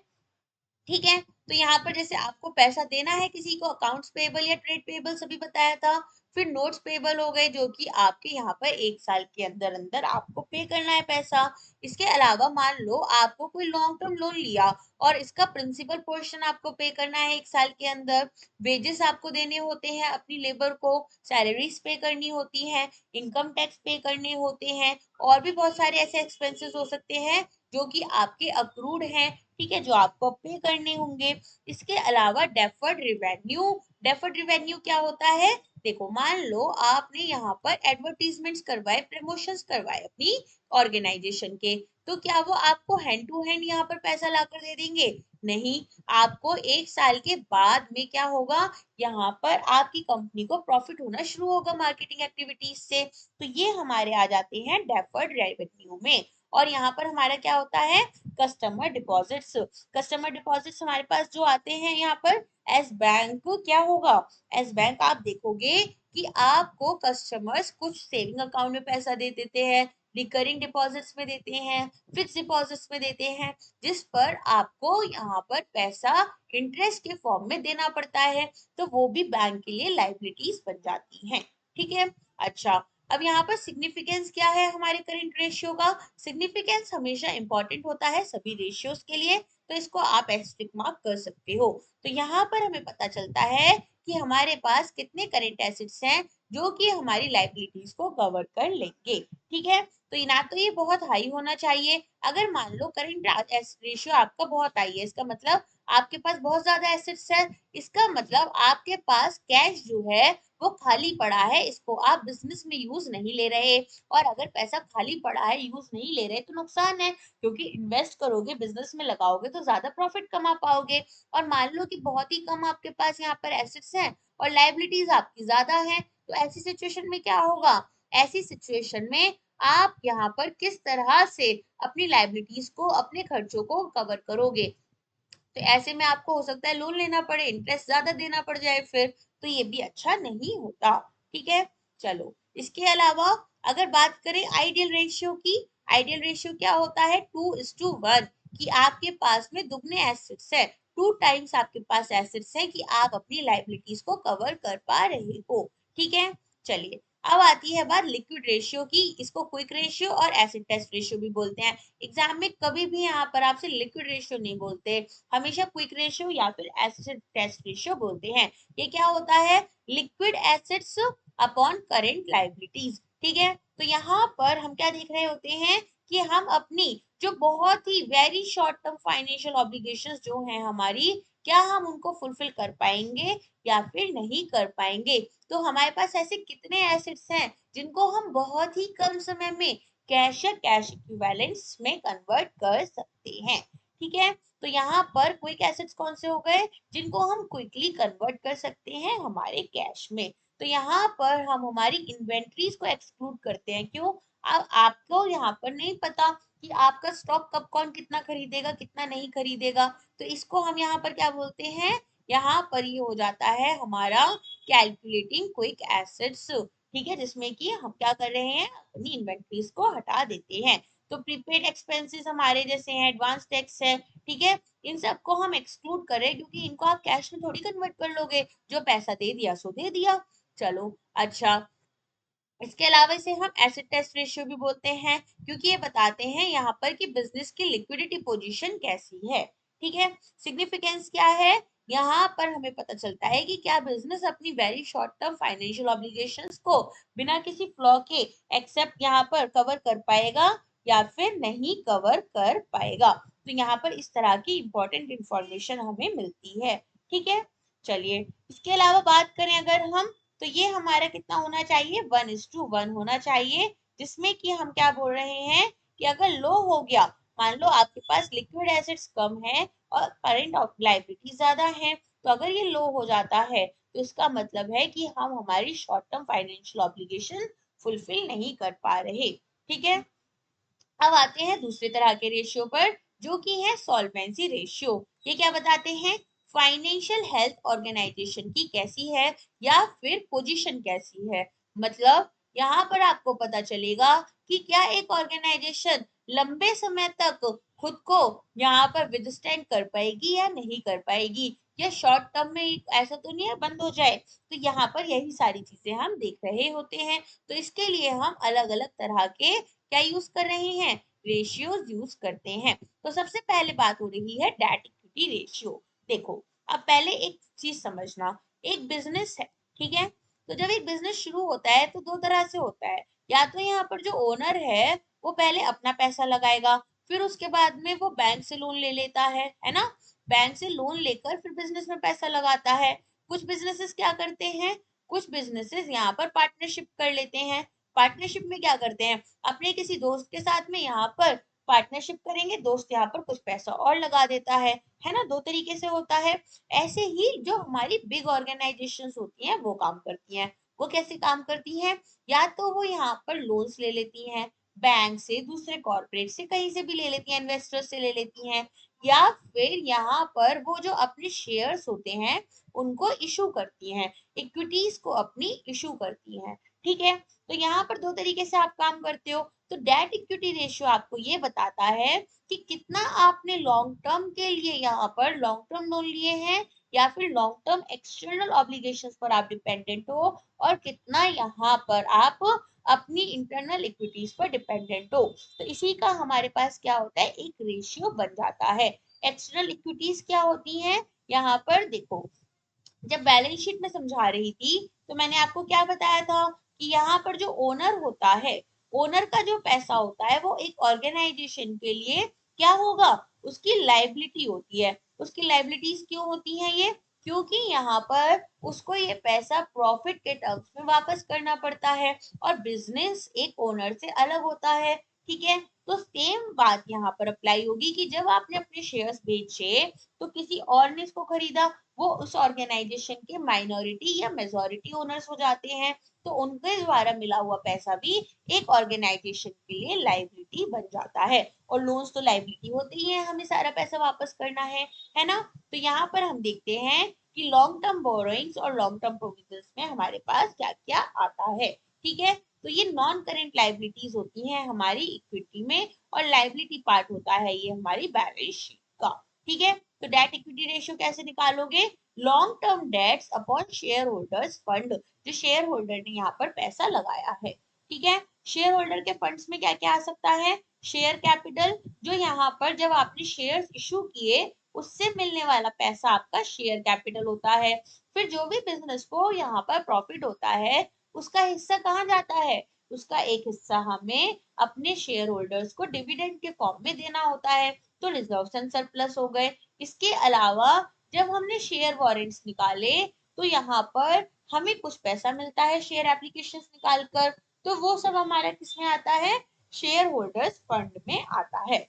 ठीक है, तो यहाँ पर जैसे आपको पैसा देना है किसी को, अकाउंट्स पेबल या ट्रेड पेबल सभी बताया था। फिर नोट्स पेबल हो गए, जो कि आपके यहाँ पर 1 साल के अंदर अंदर आपको पे करना है पैसा। इसके अलावा मान लो आपको कोई लॉन्ग टर्म लोन लिया और इसका प्रिंसिपल पोर्शन आपको पे करना है 1 साल के अंदर, वेजेस आपको देने होते हैं अपनी लेबर को, सैलरीज पे करनी होती है, इनकम टैक्स पे करने होते हैं, और भी बहुत सारे ऐसे एक्सपेंसेस हो सकते हैं जो कि आपके अक्रूड हैं, ठीक है, जो आपको पे करने होंगे। इसके अलावा डेफर्ड रिवेन्यू, डेफर्ड रिवेन्यू क्या होता है, देखो मान लो आपने यहाँ पर एडवर्टीजमेंट्स करवाए, प्रमोशंस करवाए अपनी ऑर्गेनाइजेशन के, तो क्या वो आपको हैंड टू हैंड यहाँ पर पैसा लाकर दे देंगे, नहीं, आपको 1 साल के बाद में क्या होगा, यहाँ पर आपकी कंपनी को प्रॉफिट होना शुरू होगा मार्केटिंग एक्टिविटीज से, तो ये हमारे आ जाते हैं डेफर्ड रेवेन्यू में। और यहाँ पर हमारा क्या होता है, कस्टमर डिपॉजिट्स। कस्टमर डिपॉजिट्स हमारे पास जो आते हैं यहाँ पर एज बैंक, क्या होगा, एज बैंक आप देखोगे कि आपको कस्टमर्स कुछ सेविंग अकाउंट में पैसा दे देते हैं, रिकरिंग डिपॉजिट्स में देते हैं, फिक्स डिपॉजिट्स में देते हैं, जिस पर आपको यहाँ पर पैसा इंटरेस्ट के फॉर्म में देना पड़ता है, तो वो भी बैंक के लिए लाइबिलिटीज बन जाती हैं। ठीक है। अच्छा, अब यहाँ पर सिग्निफिकेंस क्या है हमारे करंट रेशियो का? सिग्निफिकेंस हमेशा इंपॉर्टेंट होता है सभी रेशियोज के लिए, तो इसको आप एस्टेरिस्क मार्क कर सकते हो। तो यहाँ पर हमें पता चलता है कि हमारे पास कितने करंट एसेट्स हैं जो कि हमारी लाइबिलिटीज को कवर कर लेंगे। ठीक है। तो ना तो ये बहुत हाई होना चाहिए, अगर मान लो करंट रेशियो आपका बहुत हाई है, इसका मतलब आपके पास बहुत ज्यादा एसेट्स है, इसका मतलब आपके पास कैश जो है वो खाली पड़ा है, इसको आप बिजनेस में यूज नहीं ले रहे। और अगर पैसा खाली पड़ा है, यूज नहीं ले रहे, तो नुकसान है, क्योंकि इन्वेस्ट करोगे, बिजनेस में लगाओगे तो ज्यादा प्रॉफिट कमा पाओगे। और मान लो कि बहुत ही कम आपके पास यहाँ पर एसेट्स हैं और लाइबिलिटीज आपकी ज्यादा है, तो ऐसी सिचुएशन में क्या होगा? ऐसी सिचुएशन में आप यहाँ पर किस तरह से अपनी लाइबिलिटीज को, अपने खर्चों को कवर करोगे? तो ऐसे में आपको हो सकता है लोन लेना पड़े, इंटरेस्ट ज्यादा देना पड़ जाए फिर, तो ये भी अच्छा नहीं होता। ठीक है। चलो, इसके अलावा अगर बात करें आइडियल रेशियो की, आइडियल रेशियो क्या होता है? 2:1, कि आपके पास में दुगने एसेट्स है, 2 टाइम्स आपके पास एसेट्स है, कि आप अपनी लाइबिलिटीज को कवर कर पा रहे हो। ठीक है। चलिए, अब आती है बात लिक्विड रेशियो की, इसको क्विक रेशियो और एसिड टेस्ट रेशियो भी बोलते हैं। एग्जाम में कभी भी यहाँ पर आपसे लिक्विड रेशियो नहीं बोलते, हमेशा क्विक रेशियो या फिर एसिड टेस्ट रेशियो बोलते हैं। ये क्या होता है? Liquid assets upon current liabilities. ठीक है। तो यहाँ पर हम क्या देख रहे होते हैं कि हम अपनी जो बहुत ही very short term financial obligations जो हैं हमारी, क्या हम उनको फुलफिल कर पाएंगे या फिर नहीं कर पाएंगे। तो हमारे पास ऐसे कितने एसेट्स हैं जिनको हम बहुत ही कम समय में कैश या कैश इक्विवेलेंट्स में कन्वर्ट कर सकते हैं। ठीक है। तो यहाँ पर क्विक एसेट्स कौन से हो गए? जिनको हम क्विकली कन्वर्ट कर सकते हैं हमारे कैश में। तो यहाँ पर हम हमारी इन्वेंट्रीज को एक्सक्लूड करते हैं। क्यों? अब आपको यहाँ पर नहीं पता कि आपका स्टॉक कब कौन कितना खरीदेगा, कितना नहीं खरीदेगा, तो इसको हम यहाँ पर क्या बोलते हैं? यहाँ पर ये हो जाता है हमारा कैलकुलेटिंग क्विक एसेट्स। ठीक है, जिसमें कि हम क्या कर रहे हैं? अपनी इन्वेंट्रीज को हटा देते हैं। तो प्रीपेड एक्सपेंसेस हमारे जैसे हैं, एडवांस टैक्स है, ठीक है, इन सबको हम एक्सक्लूड करें, क्योंकि इनको आप कैश में थोड़ी कन्वर्ट कर लोगे, जो पैसा दे दिया सो दे दिया। चलो, अच्छा, इसके अलावा इसे हम एसिड टेस्ट रेशियो भी बोलते हैं, क्योंकि ये बताते हैं यहाँ पर कि बिजनेस की लिक्विडिटी पोजीशन कैसी है। ठीक है। सिग्निफिकेंस क्या है? यहाँ पर हमें पता चलता है कि क्या बिजनेस अपनी very short term financial obligations को बिना किसी फ्लॉ के एक्सेप्ट यहाँ पर कवर कर पाएगा या फिर नहीं कवर कर पाएगा। तो यहाँ पर इस तरह की इंपॉर्टेंट इंफॉर्मेशन हमें मिलती है। ठीक है। चलिए, इसके अलावा बात करें अगर हम, तो ये हमारा कितना होना चाहिए? 1:1 होना चाहिए, जिसमें कि हम क्या बोल रहे हैं कि अगर लो हो गया, मान लो आपके पास लिक्विड एसेट्स कम है और करंट लायबिलिटी ज्यादा है, तो अगर ये लो हो जाता है तो इसका मतलब है कि हम हमारी short term financial obligation fulfil नहीं कर पा रहे। ठीक है। अब आते हैं दूसरे तरह के रेशियो पर, जो कि है सॉल्वेंसी रेशियो। ये क्या बताते हैं? फाइनेंशियल हेल्थ ऑर्गेनाइजेशन की कैसी है या फिर पोजीशन कैसी है। मतलब यहाँ पर आपको पता चलेगा कि क्या एक ऑर्गेनाइजेशन लंबे समय तक खुद को यहाँ पर विदस्टैंड कर पाएगी या नहीं कर पाएगी, या शॉर्ट टर्म में ऐसा तो नहीं है बंद हो जाए। तो यहाँ पर यही सारी चीजें हम देख रहे होते हैं। तो इसके लिए हम अलग अलग तरह के क्या यूज कर रहे हैं? रेशियोज यूज करते हैं। तो सबसे पहले बात हो रही है डेट इक्विटी रेशियो। देखो, अब पहले एक चीज समझना, एक बिजनेस है, ठीक है, तो जब एक बिजनेस शुरू होता है तो दो तरह से होता है। या तो यहाँ पर जो ओनर है वो पहले अपना पैसा लगाएगा, फिर उसके बाद में वो बैंक से लोन ले लेता है ना, बैंक से लोन लेकर फिर बिजनेस में पैसा लगाता है। कुछ बिजनेसेस क्या करते हैं? कुछ बिजनेसेस यहाँ पर पार्टनरशिप कर लेते हैं। पार्टनरशिप में क्या करते हैं? अपने किसी दोस्त के साथ में यहाँ पर पार्टनरशिप करेंगे, दोस्त यहाँ पर कुछ पैसा और लगा देता है ना, दो तरीके से होता है। ऐसे ही जो हमारी बिग ऑर्गेनाइजेशंस होती हैं वो काम करती हैं। वो कैसे काम करती हैं? या तो वो यहाँ पर लोन्स ले लेती हैं, बैंक से, दूसरे कॉर्पोरेट से, कहीं से भी ले लेती हैं, इन्वेस्टर्स से ले लेती हैं, या फिर यहाँ पर वो जो अपने शेयर्स होते हैं उनको इशू करती हैं, इक्विटीज को अपनी इशू करती हैं। ठीक है। तो यहाँ पर दो तरीके से आप काम करते हो। तो डेट इक्विटी रेशियो आपको ये बताता है कि कितना आपने लॉन्ग टर्म के लिए यहाँ पर लॉन्ग टर्म लोन लिए हैं या फिर लॉन्ग टर्म एक्सटर्नल ऑब्लिगेशंस पर आप डिपेंडेंट हो, और कितना यहाँ पर आप अपनी इंटरनल इक्विटीज पर डिपेंडेंट हो। तो इसी का हमारे पास क्या होता है, एक रेशियो बन जाता है। एक्सटर्नल इक्विटीज क्या होती हैं, यहाँ पर देखो, जब बैलेंस शीट में समझा रही थी तो मैंने आपको क्या बताया था कि यहाँ पर जो ओनर होता है, ओनर का जो पैसा होता है वो एक ऑर्गेनाइजेशन के लिए क्या होगा, उसकी लाइबिलिटी होती है। उसकी लाइबिलिटीज क्यों होती हैं ये, क्योंकि यहाँ पर उसको ये पैसा प्रॉफिट के टर्म्स में वापस करना पड़ता है, और बिजनेस एक ओनर से अलग होता है। ठीक है। तो सेम बात यहाँ पर अप्लाई होगी कि जब आपने अपने शेयर्स बेचे तो किसी और ने इसको खरीदा, वो उस ऑर्गेनाइजेशन के माइनॉरिटी या मेजॉरिटी ओनर्स हो जाते हैं। तो उनके द्वारा मिला हुआ पैसा भी एक ऑर्गेनाइजेशन के लिए लाइबिलिटी बन जाता है। और लोन्स तो लाइबिलिटी होते ही है, हमें सारा पैसा वापस करना है ना। तो यहाँ पर हम देखते हैं कि लॉन्ग टर्म बोरोइंग्स और लॉन्ग टर्म प्रोविजंस में हमारे पास क्या क्या आता है। ठीक है। तो ये नॉन करेंट लाइबिलिटीज होती हैं हमारी इक्विटी में, और लाइबिलिटी पार्ट होता है ये हमारी बैलेंस शीट का। ठीक है। तो डेट इक्विटी रेशियो कैसे निकालोगे, long term debts upon share holders fund, जो शेयर होल्डर ने यहाँ पर पैसा लगाया है। ठीक है। शेयर होल्डर के फंड्स में क्या क्या आ सकता है, शेयर कैपिटल, जो यहाँ पर जब आपने शेयर इशू किए उससे मिलने वाला पैसा आपका शेयर कैपिटल होता है। फिर जो भी बिजनेस को यहाँ पर प्रॉफिट होता है उसका हिस्सा कहाँ जाता है, उसका एक हिस्सा हमें अपने शेयर होल्डर्स को डिविडेंड के फॉर्म में देना होता है। तो रिजर्व एंड सरप्लस हो गए। इसके अलावा जब हमने शेयर वारंट्स निकाले तो यहाँ पर हमें कुछ पैसा मिलता है शेयर एप्लीकेशन निकाल कर, तो वो सब हमारा किसमें आता है, शेयर होल्डर्स फंड में आता है।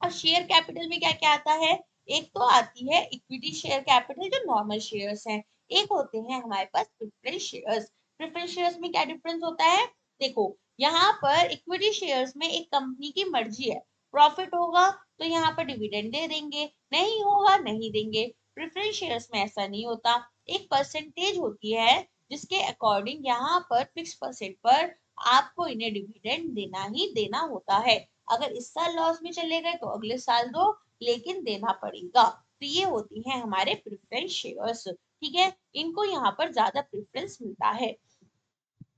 और शेयर कैपिटल में क्या क्या आता है, एक तो आती है इक्विटी शेयर कैपिटल जो नॉर्मल शेयर्स हैं, एक होते हैं हमारे पास प्रेफरेंस शेयर्स। प्रेफरेंस शेयर्स में क्या डिफरेंस होता है, देखो यहाँ पर इक्विटी शेयर्स में एक कंपनी की मर्जी है, प्रॉफिट होगा तो यहाँ पर डिविडेंड दे देंगे, नहीं होगा नहीं देंगे। प्रेफरेंस शेयर्स में ऐसा नहीं होता, एक परसेंटेज होती है जिसके अकॉर्डिंग यहाँ पर फिक्स परसेंट पर आपको इन्हें डिविडेंड देना ही देना होता है। अगर इस साल लॉस में चले गए तो अगले साल दो, लेकिन देना पड़ेगा। तो ये होती हैं हमारे प्रेफरेंस शेयर्स। ठीक है। इनको यहाँ पर ज्यादा प्रेफरेंस मिलता है।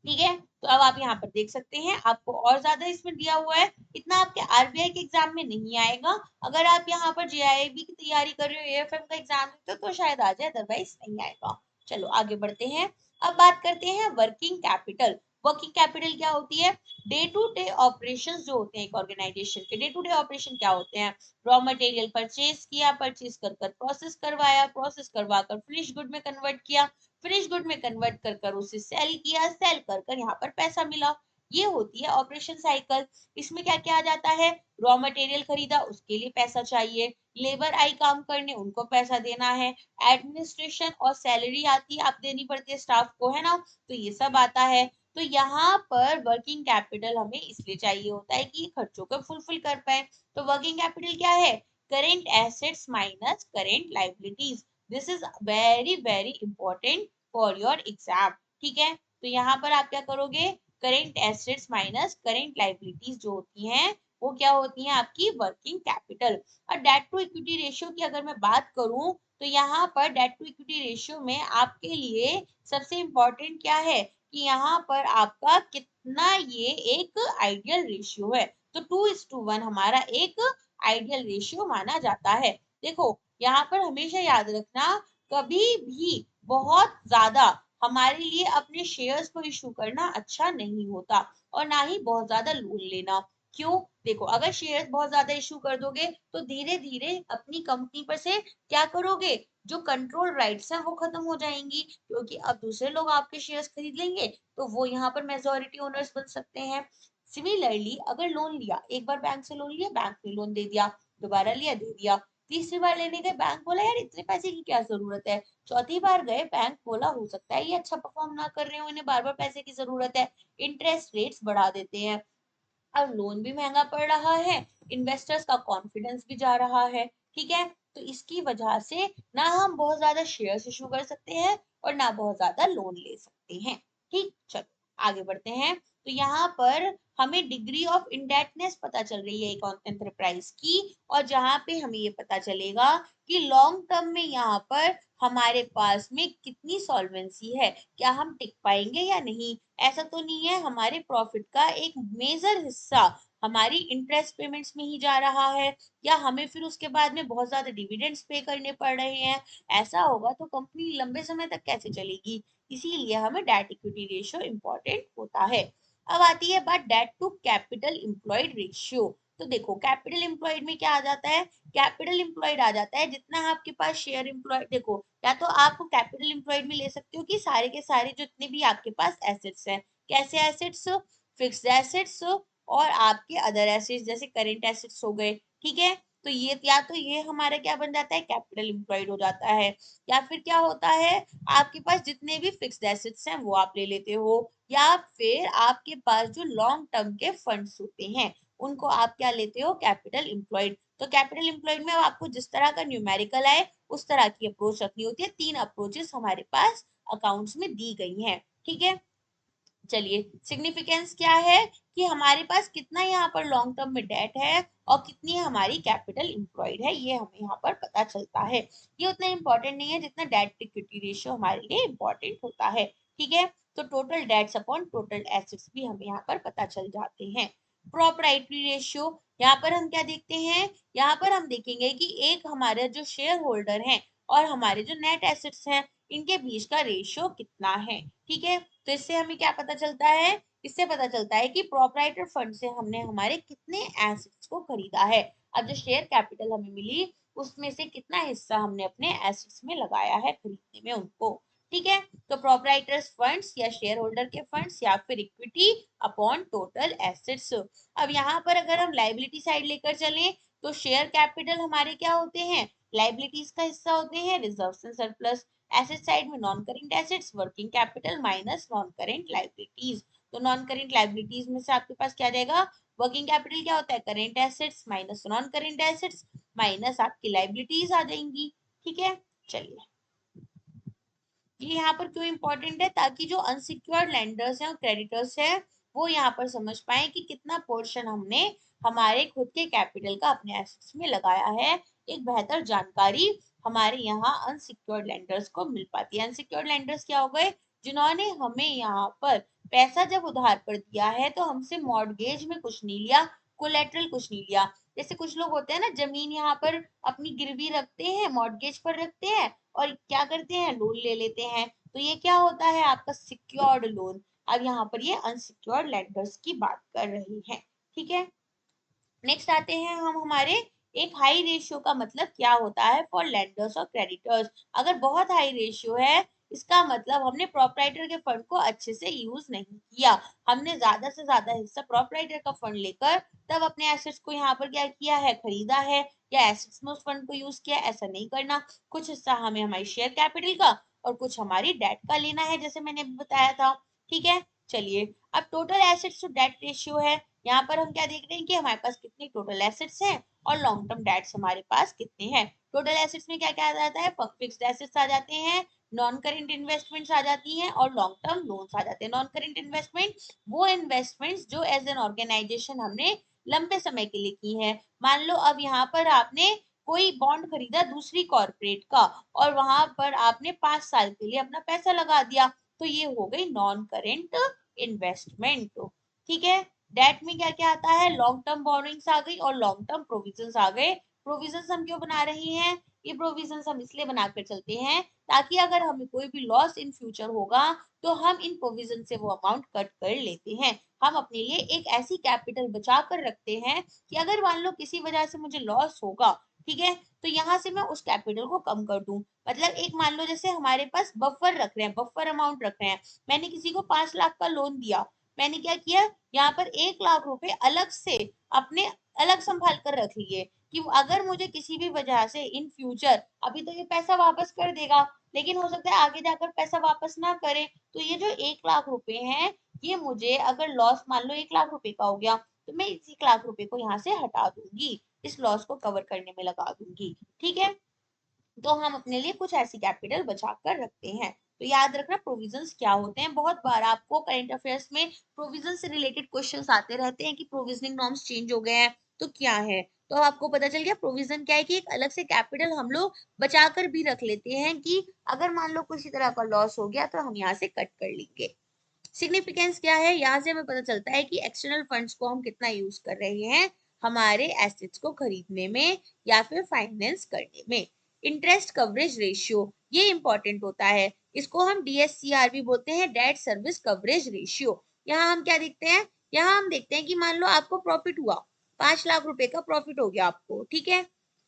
ठीक है। तो अब आप यहाँ पर देख सकते हैं, आपको और ज्यादा इसमें दिया हुआ है, इतना आपके आरबीआई के एग्जाम में नहीं आएगा। अगर आप यहाँ पर जेआईबी की तैयारी कर रहे हो, एएफएम का एग्जाम देते हो तो शायद आ जाए, अदरवाइज नहीं आएगा। चलो आगे बढ़ते हैं। अब बात करते हैं वर्किंग कैपिटल। वर्किंग कैपिटल क्या होती है, डे टू डे ऑपरेशन जो होते हैं एक ऑर्गेनाइजेशन के, डे टू डे ऑपरेशन क्या होते हैं, रॉ मटेरियल परचेज किया, परचेज कर कर प्रोसेस करवाया, प्रोसेस करवा कर फिनिश गुड में कन्वर्ट किया, फिनिश गुड में कन्वर्ट कर कर उसे सेल किया, सेल कर कर यहाँ पर पैसा मिला। ये होती है ऑपरेशन साइकिल। इसमें क्या क्या आ जाता है, रॉ मटेरियल खरीदा उसके लिए पैसा चाहिए, लेबर आई काम करने उनको पैसा देना है, एडमिनिस्ट्रेशन और सैलरी आती है, आप देनी पड़ती है स्टाफ को, है ना। तो ये सब आता है। तो यहाँ पर वर्किंग कैपिटल हमें इसलिए चाहिए होता है कि खर्चों को फुलफिल कर पाए। तो वर्किंग कैपिटल क्या है, current assets minus current liabilities. This is very very important for your exam. ठीक है। तो यहाँ पर आप क्या करोगे, current assets minus current liabilities जो होती हैं वो क्या होती हैं, आपकी वर्किंग कैपिटल। और डेट टू इक्विटी रेशियो की अगर मैं बात करूं तो यहाँ पर डेट टू इक्विटी रेशियो में आपके लिए सबसे इंपॉर्टेंट क्या है कि यहाँ पर आपका कितना ये एक आइडियल रेशियो है। तो 2:1 हमारा एक आइडियल रेशियो माना जाता है। देखो यहाँ पर हमेशा याद रखना, कभी भी बहुत ज्यादा हमारे लिए अपने शेयर्स को इशू करना अच्छा नहीं होता, और ना ही बहुत ज्यादा लोन लेना। क्यों, देखो अगर शेयर्स बहुत ज्यादा इशू कर दोगे तो धीरे धीरे अपनी कंपनी पर से क्या करोगे, जो कंट्रोल राइट्स हैं वो खत्म हो जाएंगी, क्योंकि अब दूसरे लोग आपके शेयर्स खरीद लेंगे तो वो यहाँ पर मेजोरिटी ओनर्स बन सकते हैं। सिमिलरली अगर लोन लिया, एक बार बैंक से लोन लिया, बैंक ने लोन दे दिया, दोबारा लिया दे दिया, तीसरी बार लेने गए बैंक बोला यार इतने पैसे की क्या जरूरत है, चौथी बार गए बैंक बोला हो सकता है ये अच्छा परफॉर्म ना कर रहे हो, इन्हें बार बार पैसे की जरूरत है, इंटरेस्ट रेट्स बढ़ा देते हैं। अब लोन भी महंगा पड़ रहा है, इन्वेस्टर्स का कॉन्फिडेंस भी जा रहा है। ठीक है। तो इसकी वजह से ना हम बहुत ज्यादा शेयर्स इशू कर सकते हैं और ना बहुत ज्यादा लोन ले सकते हैं। ठीक, चलो आगे बढ़ते हैं। तो यहाँ पर हमें डिग्री ऑफ इंडेटनेस पता चल रही है एक एंटरप्राइज की, और जहाँ पे हमें ये पता चलेगा कि लॉन्ग टर्म में यहाँ पर हमारे पास में कितनी सॉल्वेंसी है, क्या हम टिक पाएंगे या नहीं। ऐसा तो नहीं है हमारे प्रॉफिट का एक मेजर हिस्सा हमारी इंटरेस्ट पेमेंट्स में ही जा रहा है, या हमें फिर उसके बाद में बहुत ज्यादा डिविडेंड्स पे करने पड़ रहे हैं। ऐसा होगा तो कंपनी लंबे समय तक कैसे चलेगी। इसीलिए हमें डेट इक्विटी रेशियो इंपॉर्टेंट होता है। अब आती है बात debt to capital employed ratio. तो देखो कैपिटल एम्प्लॉयड में क्या आ जाता है, कैपिटल एम्प्लॉयड आ जाता है जितना आपके पास शेयर एम्प्लॉयड। देखो या तो आप कैपिटल एम्प्लॉयड में ले सकते हो कि सारे के सारे जितने भी आपके पास एसेट्स हैं, कैसे एसेट्स, फिक्स्ड एसेट्स और आपके अदर एसेट्स जैसे करेंट एसेट्स हो गए, ठीक है। तो ये या तो ये हमारा क्या बन जाता है, कैपिटल एम्प्लॉयड हो जाता है, या फिर क्या होता है आपके पास जितने भी फिक्स्ड एसेट्स हैं वो आप ले लेते हो, या फिर आपके पास जो लॉन्ग टर्म के फंड्स होते हैं उनको आप क्या लेते हो, कैपिटल एम्प्लॉयड। तो कैपिटल एम्प्लॉयड में आपको जिस तरह का न्यूमेरिकल आए उस तरह की अप्रोच रखनी होती है। 3 अप्रोचेस हमारे पास अकाउंट्स में दी गई हैं, ठीक है। चलिए सिग्निफिकेंस क्या है कि हमारे पास कितना यहाँ पर लॉन्ग टर्म में डेट है और कितनी हमारी कैपिटल एम्प्लॉयड है, ये हमें यहाँ पर पता चलता है। ये उतना इंपॉर्टेंट नहीं है जितना डेट इक्विटी रेशियो हमारे लिए इंपॉर्टेंट होता है, ठीक है। तो total debts upon total assets भी हमें यहाँ पर पता चल जाते हैं। प्रोपराइटरी रेशियो, यहाँ पर हम क्या देखते हैं, यहाँ पर हम देखेंगे कि एक हमारे जो शेयर होल्डर है और हमारे जो नेट एसेट्स हैं इनके बीच का रेशियो कितना है, ठीक है। तो इससे हमें क्या पता चलता है, इससे पता चलता है कि प्रोपराइटर फंड से हमने हमारे कितने एसेट्स को खरीदा है। अब जो शेयर कैपिटल हमें मिली उसमें से कितना हिस्सा हमने अपने एसेट्स में लगाया है खरीदने में उनको, ठीक है। तो प्रोपराइटर्स फंड्स या शेयर होल्डर के फंड्स या फिर इक्विटी अपॉन टोटल एसेट्स। अब यहाँ पर अगर हम लाइबिलिटी साइड लेकर चलें तो शेयर कैपिटल हमारे क्या होते हैं, लाइबिलिटीज का हिस्सा होते हैं, reserves and surplus. Asset side में non current assets, working capital minus non current liabilities. तो नॉन करेंट लाइबिलिटीज में से आपके पास क्या रहेगा, वर्किंग कैपिटल क्या होता है, current assets minus non current assets minus आपकी लाइबिलिटीज आ जाएंगी, ठीक है। चलिए ये यहाँ पर क्यों इंपॉर्टेंट है, ताकि जो अनसिक्योर्ड लेंडर्स हैं और क्रेडिटर्स हैं वो यहाँ पर समझ पाए कि कितना पोर्शन हमने हमारे खुद के कैपिटल का अपने एसेट्स में लगाया है। एक बेहतर जानकारी हमारे यहाँ अनसिक्योर्ड लेंडर्स को मिल पाती है। अनसिक्योर्ड लेंडर्स क्या हो गए, जिन्होंने हमें यहाँ पर पैसा जब उधार पर दिया है तो हमसे मॉर्गेज में कुछ नहीं लिया, कोलेटरल कुछ नहीं लिया। जैसे कुछ लोग होते हैं ना, जमीन यहाँ पर अपनी गिरवी रखते हैं, मॉर्गेज पर रखते हैं और क्या करते हैं, लोन ले लेते हैं। तो ये क्या होता है, आपका सिक्योर्ड लोन। अब यहाँ पर ये अनसिक्योर्ड लेंडर्स की बात कर रही है, ठीक है। नेक्स्ट आते हैं हम हमारे, एक हाई रेशियो का मतलब क्या होता है फॉर लेंडर्स और क्रेडिटर्स। अगर बहुत हाई रेशियो है इसका मतलब हमने प्रोपराइटर के फंड को अच्छे से यूज नहीं किया, हमने ज्यादा से ज्यादा हिस्सा प्रोपराइटर का फंड लेकर तब अपने एसेट्स को यहाँ पर क्या किया है, खरीदा है, या एसेट्स में उस फंड को यूज किया। ऐसा नहीं करना, कुछ हिस्सा हमें हमारी शेयर कैपिटल का और कुछ हमारी डेट का लेना है, जैसे मैंने बताया था, ठीक है। चलिए अब total assets to debt ratio है, यहाँ पर हम क्या देख रहे हैं कि हमारे पास कितनी टोटल एसेट्स हैं और लॉन्ग टर्म डेट्स हमारे पास कितने हैं। टोटल एसेट्स में क्या क्या आ जाता है, फिक्स्ड एसेट्स आ जाते हैं, नॉन करेंट इन्वेस्टमेंट्स आ जाती हैं और लॉन्ग टर्म लोन्स आ जाते हैं। नॉन करेंट इन्वेस्टमेंट वो इन्वेस्टमेंट्स जो एज एन ऑर्गेनाइजेशन हमने लंबे समय के लिए की है। मान लो अब यहाँ पर आपने कोई बॉन्ड खरीदा दूसरी कॉर्पोरेट का और वहां पर आपने 5 साल के लिए अपना पैसा लगा दिया, तो ये हो गई नॉन करेंट इन्वेस्टमेंट, ठीक है। डेट में क्या क्या आता है, लॉन्ग टर्म बोरोइंग्स आ गई और लॉन्ग टर्म प्रोविजंस आ गए। प्रोविजंस हम क्यों बना रहे हैं, ये प्रोविजंस हम इसलिए बनाकर चलते हैं ताकि अगर हमें कोई भी लॉस इन फ्यूचर होगा तो हम इन प्रोविजन से वो अमाउंट कट कर लेते हैं। हम अपने लिए एक ऐसी कैपिटल बचा कर रखते हैं कि अगर मान लो किसी वजह से मुझे लॉस होगा, ठीक है, तो यहाँ से मैं उस कैपिटल को कम कर दूं। मतलब एक मान लो जैसे हमारे पास बफर रख रहे हैं, बफर अमाउंट रख रहे हैं, मैंने किसी को 5 लाख का लोन दिया, मैंने क्या किया, यहाँ पर 1 लाख रुपए अलग से अपने अलग संभाल कर रख लिए कि अगर मुझे किसी भी वजह से इन फ्यूचर, अभी तो ये पैसा वापस कर देगा लेकिन हो सकता है आगे जाकर पैसा वापस ना करे, तो ये जो 1 लाख रुपए हैं ये मुझे अगर लॉस मान लो 1 लाख रुपए का हो गया तो मैं इस 1 लाख रुपए को यहाँ से हटा दूंगी, इस लॉस को कवर करने में लगा दूंगी, ठीक है। तो हम अपने लिए कुछ ऐसी कैपिटल बचा कर रखते हैं। तो याद रखना प्रोविजंस क्या होते हैं। बहुत बार आपको करंट अफेयर्स में प्रोविजन से रिलेटेड क्वेश्चंस आते रहते हैं कि प्रोविजनिंग नॉर्म्स चेंज हो गए हैं तो क्या है। तो आपको पता चल गया प्रोविजन क्या है कि एक अलग से कैपिटल हम लोग बचा कर भी रख लेते हैं कि अगर मान लो किसी तरह का लॉस हो गया तो हम यहाँ से कट कर लेंगे। सिग्निफिकेंस क्या है, यहाँ से हमें पता चलता है कि एक्सटर्नल फंड्स को हम कितना यूज कर रहे हैं हमारे एसेट्स को खरीदने में या फिर फाइनेंस करने में। इंटरेस्ट कवरेज रेशियो ये इंपॉर्टेंट होता है, इसको हम DSCR भी बोलते हैं, डेट सर्विस कवरेज रेशियो। यहाँ हम क्या देखते हैं, यहाँ हम देखते हैं कि मान लो आपको प्रॉफिट हुआ, 5 लाख रुपए का प्रॉफिट हो गया आपको, ठीक है।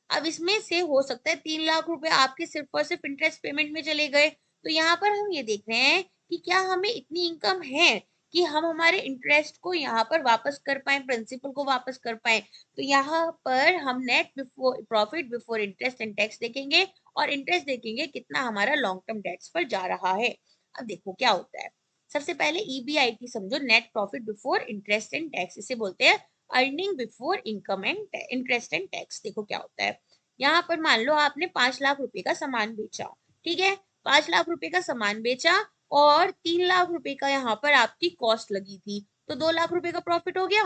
अब इसमें से हो सकता है 3 लाख रुपए आपके सिर्फ और सिर्फ इंटरेस्ट पेमेंट में चले गए। तो यहाँ पर हम ये देख रहे हैं कि क्या हमें इतनी इनकम है कि हम हमारे इंटरेस्ट को यहाँ पर वापस कर पाए, प्रिंसिपल को वापस कर पाए। तो यहाँ पर हम net before profit before interest and tax देखेंगे और इंटरेस्ट देखेंगे कितना हमारा लॉन्ग टर्म डेट्स पर जा रहा है। अब देखो क्या होता है, सबसे पहले EBIT समझो, net profit before interest and tax, इसे बोलते हैं earning before income and interest and tax. देखो क्या होता है, यहाँ पर मान लो आपने 5 लाख रुपए का सामान बेचा, ठीक है, 5 लाख रुपए का सामान बेचा और 3 लाख रुपए का यहाँ पर आपकी कॉस्ट लगी थी, तो 2 लाख रुपए का प्रॉफिट हो गया।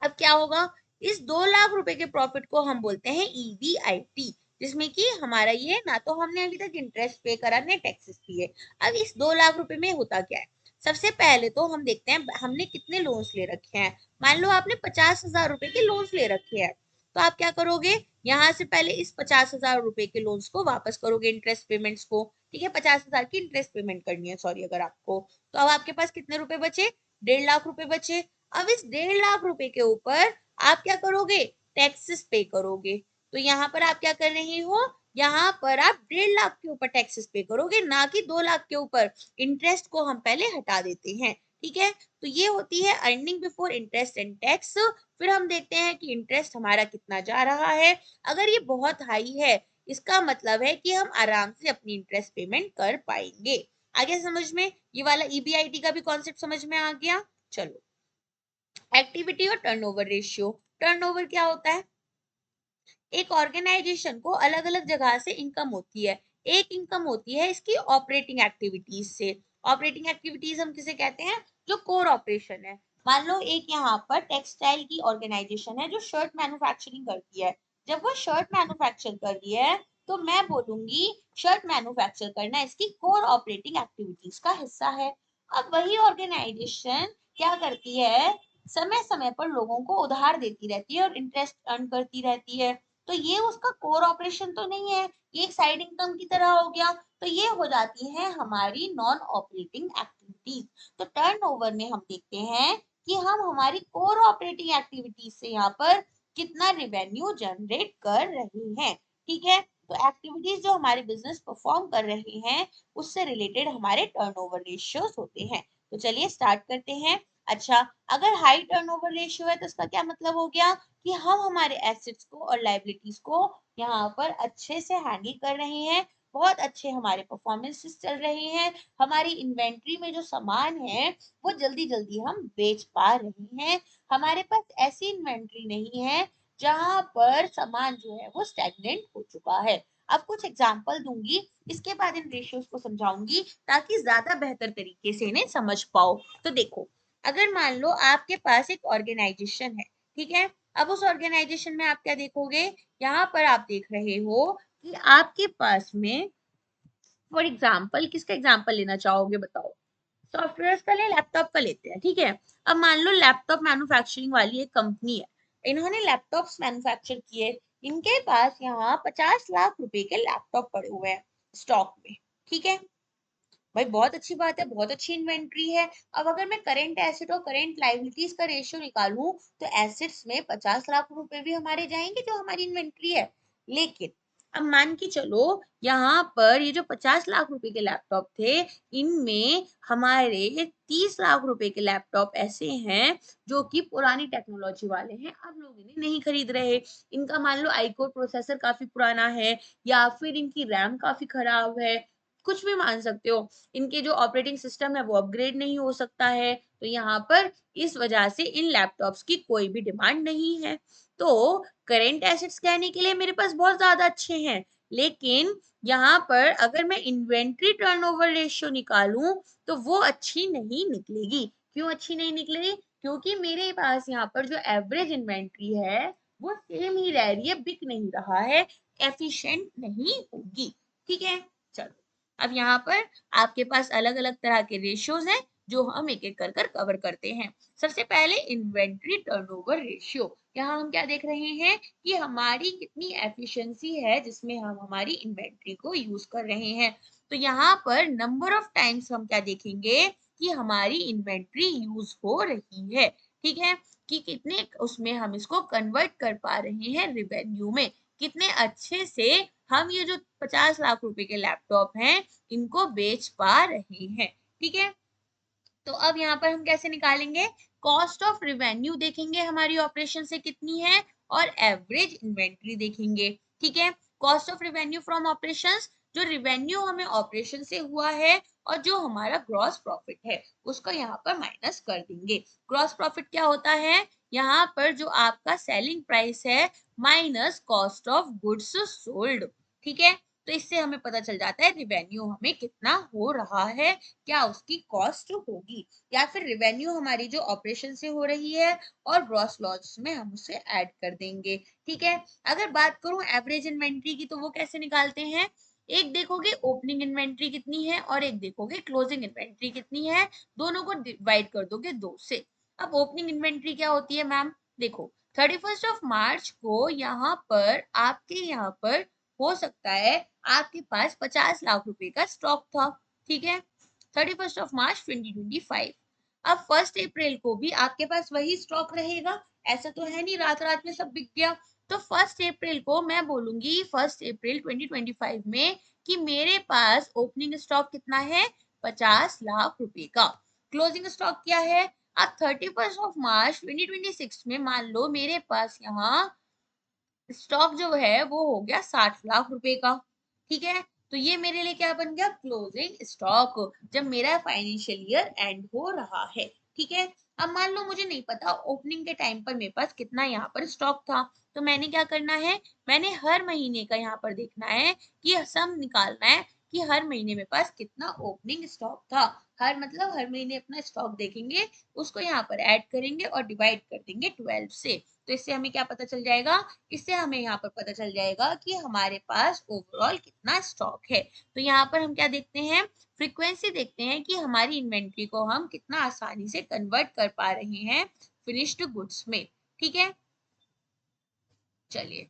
अब क्या होगा, इस 2 लाख रुपए के प्रॉफिट को हम बोलते हैं EBIT, जिसमें कि हमारा ये ना तो हमने अभी तक इंटरेस्ट पे करा ना टैक्सेस दिए। अब इस 2 लाख रुपए में होता क्या है, सबसे पहले तो हम देखते हैं हमने कितने लोन्स ले रखे हैं। मान लो आपने 50,000 रुपए के लोन्स ले रखे हैं, तो आप क्या करोगे, यहाँ से पहले इस 50,000 रुपए के लोन्स को वापस करोगे, इंटरेस्ट पेमेंट्स को, ठीक है, 50,000 की इंटरेस्ट पेमेंट करनी है, सॉरी अगर आपको, तो अब आपके पास कितने रुपए बचे, 1.5 लाख रुपए बचे। अब इस 1.5 लाख रुपए के ऊपर आप क्या करोगे, टैक्सेस पे करोगे। तो यहाँ पर आप क्या कर रही हो, यहाँ पर आप 1.5 लाख के ऊपर टैक्सेस पे करोगे, ना कि 2 लाख के ऊपर। इंटरेस्ट को हम पहले हटा देते हैं, ठीक है। तो ये होती है earning before interest and tax. फिर हम देखते हैं कि इंटरेस्ट हमारा कितना जा रहा है। अगर ये बहुत हाई है, इसका मतलब है कि हम आराम से अपनी इंटरेस्ट पेमेंट कर पाएंगे। आगे समझ में, ये वाला EBIT का भी कॉन्सेप्ट समझ में आ गया। चलो, एक्टिविटी और टर्नओवर रेशियो। टर्नओवर क्या होता है, एक ऑर्गेनाइजेशन को अलग अलग जगह से इनकम होती है। एक इनकम होती है इसकी ऑपरेटिंग एक्टिविटीज से। ऑपरेटिंग एक्टिविटीज हम किसे कहते हैं, जो कोर ऑपरेशन है। मान लो एक यहाँ पर टेक्सटाइल की ऑर्गेनाइजेशन है जो शर्ट मैन्युफैक्चरिंग करती है। जब वो शर्ट मैन्युफैक्चर कर रही है तो मैं बोलूंगी शर्ट मैन्युफैक्चर करना इसकी कोर ऑपरेटिंग एक्टिविटीज का हिस्सा है। अब वही ऑर्गेनाइजेशन क्या करती है, समय समय पर लोगों को उधार देती रहती है और इंटरेस्ट अर्न करती रहती है। तो ये उसका कोर ऑपरेशन तो नहीं है, ये एक साइड इनकम की तरह हो गया। तो ये हो जाती है हमारी नॉन ऑपरेटिंग एक्टिविटीज। तो टर्नओवर में हम देखते हैं कि हम हमारी कोर ऑपरेटिंग एक्टिविटीज से यहाँ पर कितना रिवेन्यू जनरेट कर रहे हैं, ठीक है। तो एक्टिविटीज जो हमारे बिजनेस परफॉर्म कर रहे हैं उससे रिलेटेड हमारे टर्नओवर रेशियोज होते हैं। तो चलिए स्टार्ट करते हैं। अच्छा, अगर हाई टर्नओवर रेशियो है तो इसका क्या मतलब हो गया कि हम हमारे एसेट्स को और लाइबिलिटीज को यहाँ पर अच्छे से हैंडल कर रहे हैं, बहुत अच्छे हमारे परफॉर्मेंसेस चल रहे हैं, हमारी इन्वेंट्री में जो सामान है वो जल्दी जल्दी हम बेच पा रहे हैं, हमारे पास ऐसी इन्वेंट्री नहीं है जहां पर सामान जो है वो स्टैग्नेंट हो चुका है। अब कुछ एग्जांपल दूंगी, इसके बाद इन रेशियोज को समझाऊंगी ताकि ज्यादा बेहतर तरीके से इन्हें समझ पाओ। तो देखो, अगर मान लो आपके पास एक ऑर्गेनाइजेशन है, ठीक है, अब उस ऑर्गेनाइजेशन में आप क्या देखोगे, यहाँ पर आप देख रहे हो कि आपके पास में फॉर एग्जाम्पल किसका एग्जाम्पल लेना चाहोगे बताओ, सॉफ्टवेयर का ले, लैपटॉप का लेते हैं, ठीक है। अब मान लो लैपटॉप मैन्युफैक्चरिंग वाली एक कंपनी है, इन्होंने लैपटॉप्स मैन्युफैक्चर किए, इनके पास यहाँ 50 लाख रुपए के लैपटॉप पड़े हुए हैं स्टॉक में, ठीक है। भाई बहुत अच्छी बात है, बहुत अच्छी इन्वेंट्री है। अब अगर मैं करेंट एसेट और करेंट लाइबिलिटीज का रेशियो निकालूं तो एसेट्स में 50 लाख रुपए भी हमारे जाएंगे जो हमारी इन्वेंट्री है। लेकिन अब मान के चलो यहाँ पर ये जो 50 लाख रुपए के लैपटॉप थे, इनमें हमारे 30 लाख रुपए के लैपटॉप ऐसे हैं जो कि पुरानी टेक्नोलॉजी वाले हैं, अब लोग इन्हें नहीं खरीद रहे। इनका मान लो आई कोर प्रोसेसर काफी पुराना है या फिर इनकी रैम काफी खराब है, कुछ भी मान सकते हो, इनके जो ऑपरेटिंग सिस्टम है वो अपग्रेड नहीं हो सकता है। तो यहाँ पर इस वजह से इन लैपटॉप्स की कोई भी डिमांड नहीं है। तो करेंट एसेट्स कहने के लिए मेरे पास बहुत ज्यादा अच्छे हैं, लेकिन यहाँ पर अगर मैं इन्वेंट्री टर्नओवर रेशियो निकालूं तो वो अच्छी नहीं निकलेगी। क्यों अच्छी नहीं निकलेगी? क्योंकि मेरे पास यहाँ पर जो एवरेज इन्वेंट्री है वो सेम ही रह रही है, बिक नहीं रहा है, एफिशिएंट नहीं होगी। ठीक है, चलो अब यहाँ पर आपके पास अलग अलग तरह के रेशियोज हैं जो हम एक एक कर कर कवर करते हैं। सबसे पहले इन्वेंट्री टर्नओवर रेशियो, यहाँ हम क्या देख रहे हैं कि हमारी कितनी एफिशिएंसी है जिसमें हम हमारी इन्वेंट्री को यूज कर रहे हैं। तो यहाँ पर नंबर ऑफ टाइम्स हम क्या देखेंगे कि हमारी इन्वेंट्री यूज हो रही है। ठीक है, कि कितने उसमें हम इसको कन्वर्ट कर पा रहे हैं रिवेन्यू में, कितने अच्छे से हम ये जो 50 लाख रुपए के लैपटॉप हैं इनको बेच पा रहे हैं। ठीक है, तो अब यहाँ पर हम कैसे निकालेंगे? कॉस्ट ऑफ रिवेन्यू देखेंगे हमारी ऑपरेशन से कितनी है, और एवरेज इन्वेंट्री देखेंगे। ठीक है, cost of revenue from operations, जो रिवेन्यू हमें ऑपरेशन से हुआ है और जो हमारा ग्रॉस प्रॉफिट है उसको यहाँ पर माइनस कर देंगे। ग्रॉस प्रॉफिट क्या होता है? यहाँ पर जो आपका सेलिंग प्राइस है minus cost of goods sold. ठीक है, तो इससे हमें पता चल जाता है रिवेन्यू हमें कितना हो रहा है, क्या उसकी कॉस्ट होगी, या फिर रिवेन्यू हमारी जो ऑपरेशन से हो रही है और ग्रॉस लॉस में हम उसे ऐड कर देंगे। ठीक है, अगर बात करूं एवरेज इन्वेंट्री की तो वो कैसे निकालते हैं? एक देखोगे ओपनिंग इन्वेंट्री कितनी है और एक देखोगे क्लोजिंग इन्वेंट्री कितनी है, दोनों को डिवाइड कर दोगे 2 से। अब ओपनिंग इन्वेंट्री क्या होती है मैम? देखो 31 ऑफ मार्च को यहाँ पर आपके यहाँ पर हो सकता है आपके पास 50 लाख रुपए का स्टॉक था। ठीक है, 31 ऑफ मार्च 2025। अब 1 अप्रैल को भी आपके पास वही स्टॉक रहेगा, ऐसा तो है नहीं रात रात में सब बिक गया। तो 1 अप्रैल को मैं बोलूंगी 1 अप्रैल 2025 में कि मेरे पास ओपनिंग स्टॉक कितना है? 50 लाख रुपए का। क्लोजिंग स्टॉक क्या है? अब 31 ऑफ मार्च 2026 में मान लो मेरे पास यहाँ स्टॉक जो है वो हो गया 60 लाख रुपए का। ठीक है, तो ये मेरे लिए क्या बन गया? क्लोजिंग स्टॉक, जब मेरा फाइनेंशियल ईयर एंड हो रहा है। ठीक है, अब मान लो मुझे नहीं पता ओपनिंग के टाइम पर मेरे पास कितना यहाँ पर स्टॉक था, तो मैंने क्या करना है? मैंने हर महीने का यहाँ पर देखना है कि सम निकालना है कि हर महीने मेरे पास कितना ओपनिंग स्टॉक था। हर मतलब हर महीने अपना स्टॉक देखेंगे, उसको यहाँ पर ऐड करेंगे और डिवाइड कर देंगे 12 से। तो इससे हमें क्या पता चल जाएगा? इससे हमें यहाँ पर पता चल जाएगा कि हमारे पास ओवरऑल कितना स्टॉक है। तो यहाँ पर हम क्या देखते हैं? फ्रीक्वेंसी देखते हैं कि हमारी इन्वेंट्री को हम कितना आसानी से कन्वर्ट कर पा रहे हैं फिनिश्ड गुड्स में। ठीक है, चलिए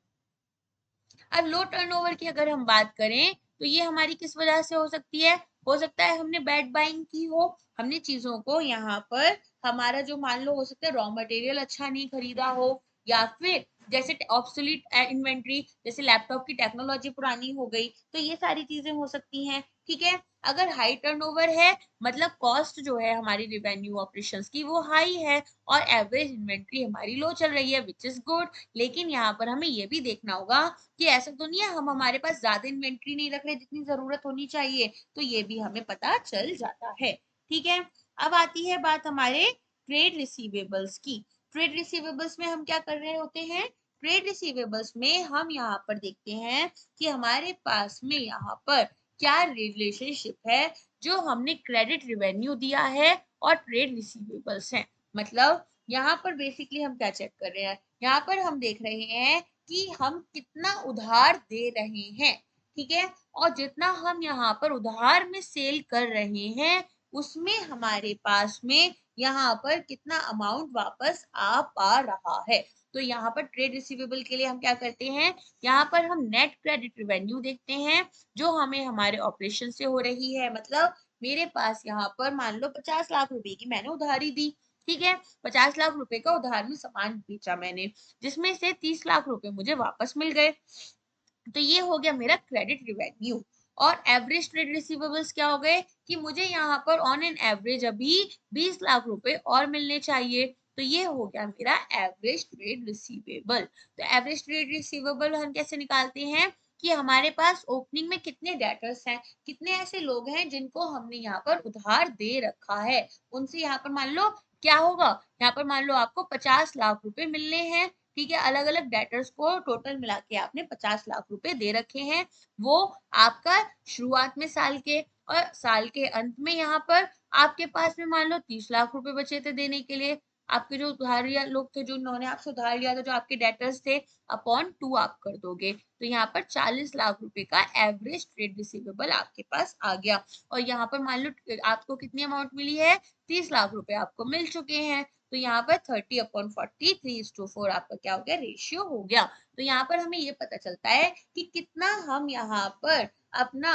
अब लो टर्नओवर की अगर हम बात करें तो ये हमारी किस वजह से हो सकती है? हो सकता है हमने बैड बाइंग की हो, हमने चीजों को यहाँ पर हमारा जो मान लो हो सकता है रॉ मटेरियल अच्छा नहीं खरीदा हो, या फिर जैसे ऑब्सोलीट इन्वेंट्री, जैसे लैपटॉप की टेक्नोलॉजी पुरानी हो गई, तो ये सारी चीजें हो सकती हैं। ठीक है, अगर हाई टर्नओवर है मतलब कॉस्ट जो है हमारी रिवेन्यू ऑपरेशंस की वो हाई है और एवरेज इन्वेंट्री हमारी लो चल रही है, विच इज गुड। लेकिन यहाँ पर हमें ये भी देखना होगा कि ऐसा तो नहीं है हम हमारे पास ज्यादा इन्वेंट्री नहीं रख रहे जितनी जरूरत होनी चाहिए, तो ये भी हमें पता चल जाता है। ठीक है, अब आती है बात हमारे ट्रेड रिसीवेबल्स की। ट्रेड रिसीवेबल्स में हम क्या कर रहे होते हैं? ट्रेड रिसीवेबल्स में हम यहाँ पर देखते हैं कि हमारे पास में यहाँ पर क्या रिलेशनशिप है जो हमने क्रेडिट रिवेन्यू दिया है और ट्रेड रिसीवेबल्स है। मतलब यहाँ पर बेसिकली हम क्या चेक कर रहे हैं? यहाँ पर हम देख रहे हैं कि हम कितना उधार दे रहे हैं। ठीक है, और जितना हम यहाँ पर उधार में सेल कर रहे हैं उसमें हमारे पास में यहाँ पर कितना अमाउंट वापस आ पा रहा है। तो यहाँ पर ट्रेड रिसीवेबल के लिए हम क्या करते हैं? यहाँ पर हम नेट क्रेडिट रिवेन्यू देखते हैं जो हमें हमारे ऑपरेशन से हो रही है। मतलब मेरे पास यहाँ पर मान लो 50 लाख रुपए की मैंने उधारी दी। ठीक है, 50 लाख रुपए का उधार में सामान बेचा मैंने, जिसमें से 30 लाख रुपए मुझे वापस मिल गए। तो ये हो गया मेरा क्रेडिट रिवेन्यू। और एवरेज ट्रेड रिसीवेबल्स क्या हो गए कि मुझे यहाँ पर ऑन एन एवरेज अभी 20 लाख रुपए और मिलने चाहिए। तो ये हो गया मेरा एवरेज ट्रेड रिसीवेबल। तो एवरेज ट्रेड रिसीवेबल हम कैसे निकालते हैं कि हमारे पास ओपनिंग में कितने डेटर्स हैं, कितने ऐसे लोग हैं जिनको हमने यहाँ पर उधार दे रखा है, उनसे यहाँ पर मान लो क्या होगा, यहाँ पर मान लो आपको 50 लाख रुपए मिलने हैं। ठीक है, अलग अलग डेटर्स को टोटल मिला के आपने 50 लाख रुपए दे रखे हैं, वो आपका शुरुआत में साल के, और साल के अंत में यहाँ पर आपके पास में मान लो 30 लाख रुपए बचे थे देने के लिए। आपके जो उधारिया लोग थे, जो उन्होंने आपसे उधार लिया था, जो आपके डेटर्स थे, अपॉन 2 आप कर दोगे, तो यहाँ पर 40 लाख रुपए का एवरेज ट्रेड रिसीवेबल आपके पास आ गया। और यहाँ पर मान लो आपको कितनी अमाउंट मिली है, 30 लाख रुपए आपको मिल चुके हैं, तो यहाँ पर 30/40 3:4 आपका क्या हो गया, रेशियो हो गया। तो यहाँ पर हमें ये पता चलता है कि कितना हम यहाँ पर अपना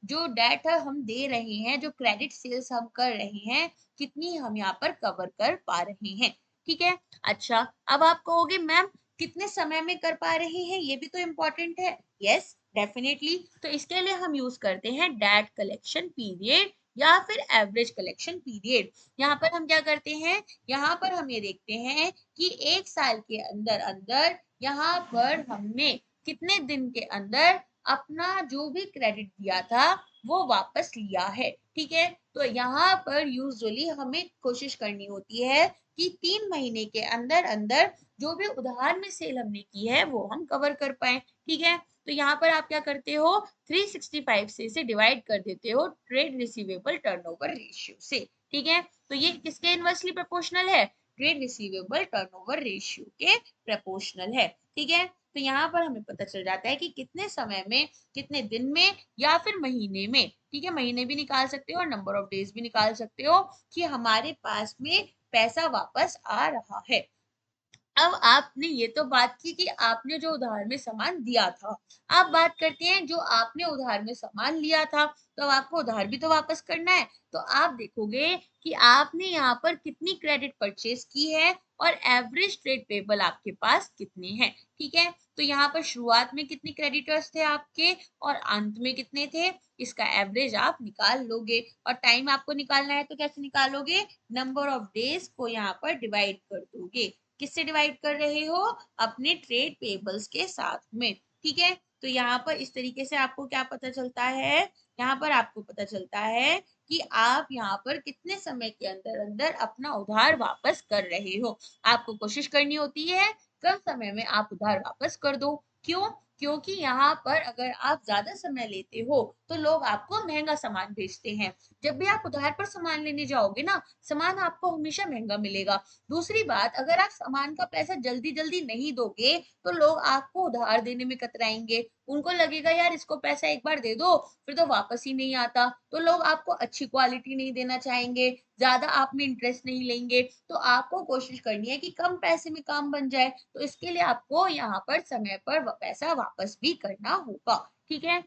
जो डेट है हम दे रहे हैं, जो क्रेडिट सेल्स हम कर रहे हैं, कितनी हम यहाँ पर कवर कर पा रहे हैं। ठीक है, अच्छा, अब आप कहोगे मैम कितने समय में कर पा रहे हैं, ये भी तो इम्पोर्टेंट है। Yes, definitely. तो इसके लिए हम यूज करते हैं डेट कलेक्शन पीरियड या फिर एवरेज कलेक्शन पीरियड। यहाँ पर हम क्या करते हैं, यहाँ पर हम ये देखते हैं कि एक साल के अंदर अंदर यहाँ पर हमने कितने दिन के अंदर अपना जो भी क्रेडिट दिया था वो वापस लिया है। ठीक है, तो यहाँ पर यूजुअली हमें कोशिश करनी होती है कि 3 महीने के अंदर अंदर जो भी उधार में सेल हमने की है वो हम कवर कर पाए। ठीक है, तो यहाँ पर आप क्या करते हो, 365 से इसे डिवाइड कर देते हो ट्रेड रिसीवेबल टर्नओवर रेशियो से। ठीक है, तो ये किसके इनवर्सली प्रोपोर्शनल है, ट्रेड रिसीवेबल टर्नओवर रेशियो के प्रोपोर्शनल है। ठीक है, तो यहाँ पर हमें पता चल जाता है कि कितने समय में, कितने दिन में या फिर महीने में, ठीक है, महीने भी निकाल सकते हो और नंबर ऑफ डेज भी निकाल सकते हो, कि हमारे पास में पैसा वापस आ रहा है। अब आपने ये तो बात की कि आपने जो उधार में सामान दिया था। अब बात करते हैं जो आपने उधार में सामान लिया था, तो अब आपको उधार भी तो वापस करना है। तो आप देखोगे कि आपने यहाँ पर कितनी क्रेडिट परचेज की है और एवरेज ट्रेड पेबल आपके पास कितने हैं। ठीक है, तो यहाँ पर शुरुआत में कितने क्रेडिटर्स थे आपके और अंत में कितने थे, इसका एवरेज आप निकाल लोगे। और टाइम आपको निकालना है तो कैसे निकालोगे, नंबर ऑफ डेज को यहाँ पर डिवाइड कर दोगे। किससे डिवाइड कर रहे हो, अपने ट्रेड पेबल्स के साथ में। ठीक है, तो यहाँ पर इस तरीके से आपको क्या पता चलता है, यहाँ पर आपको पता चलता है कि आप यहाँ पर कितने समय के अंदर अंदर अपना उधार वापस कर रहे हो। आपको कोशिश करनी होती है कम समय में आप उधार वापस कर दो। क्यों, क्योंकि यहाँ पर अगर आप ज्यादा समय लेते हो तो लोग आपको महंगा सामान बेचते हैं। जब भी आप उधार पर सामान लेने जाओगे ना, सामान आपको हमेशा महंगा मिलेगा। दूसरी बात, अगर आप सामान का पैसा जल्दी जल्दी नहीं दोगे तो लोग आपको उधार देने में कतराएंगे। उनको लगेगा यार इसको पैसा एक बार दे दो फिर तो वापस ही नहीं आता, तो लोग आपको अच्छी क्वालिटी नहीं देना चाहेंगे, ज्यादा आप में इंटरेस्ट नहीं लेंगे। तो आपको कोशिश करनी है कि कम पैसे में काम बन जाए, तो इसके लिए आपको यहाँ पर समय पर पैसा वापस भी करना होगा। ठीक है,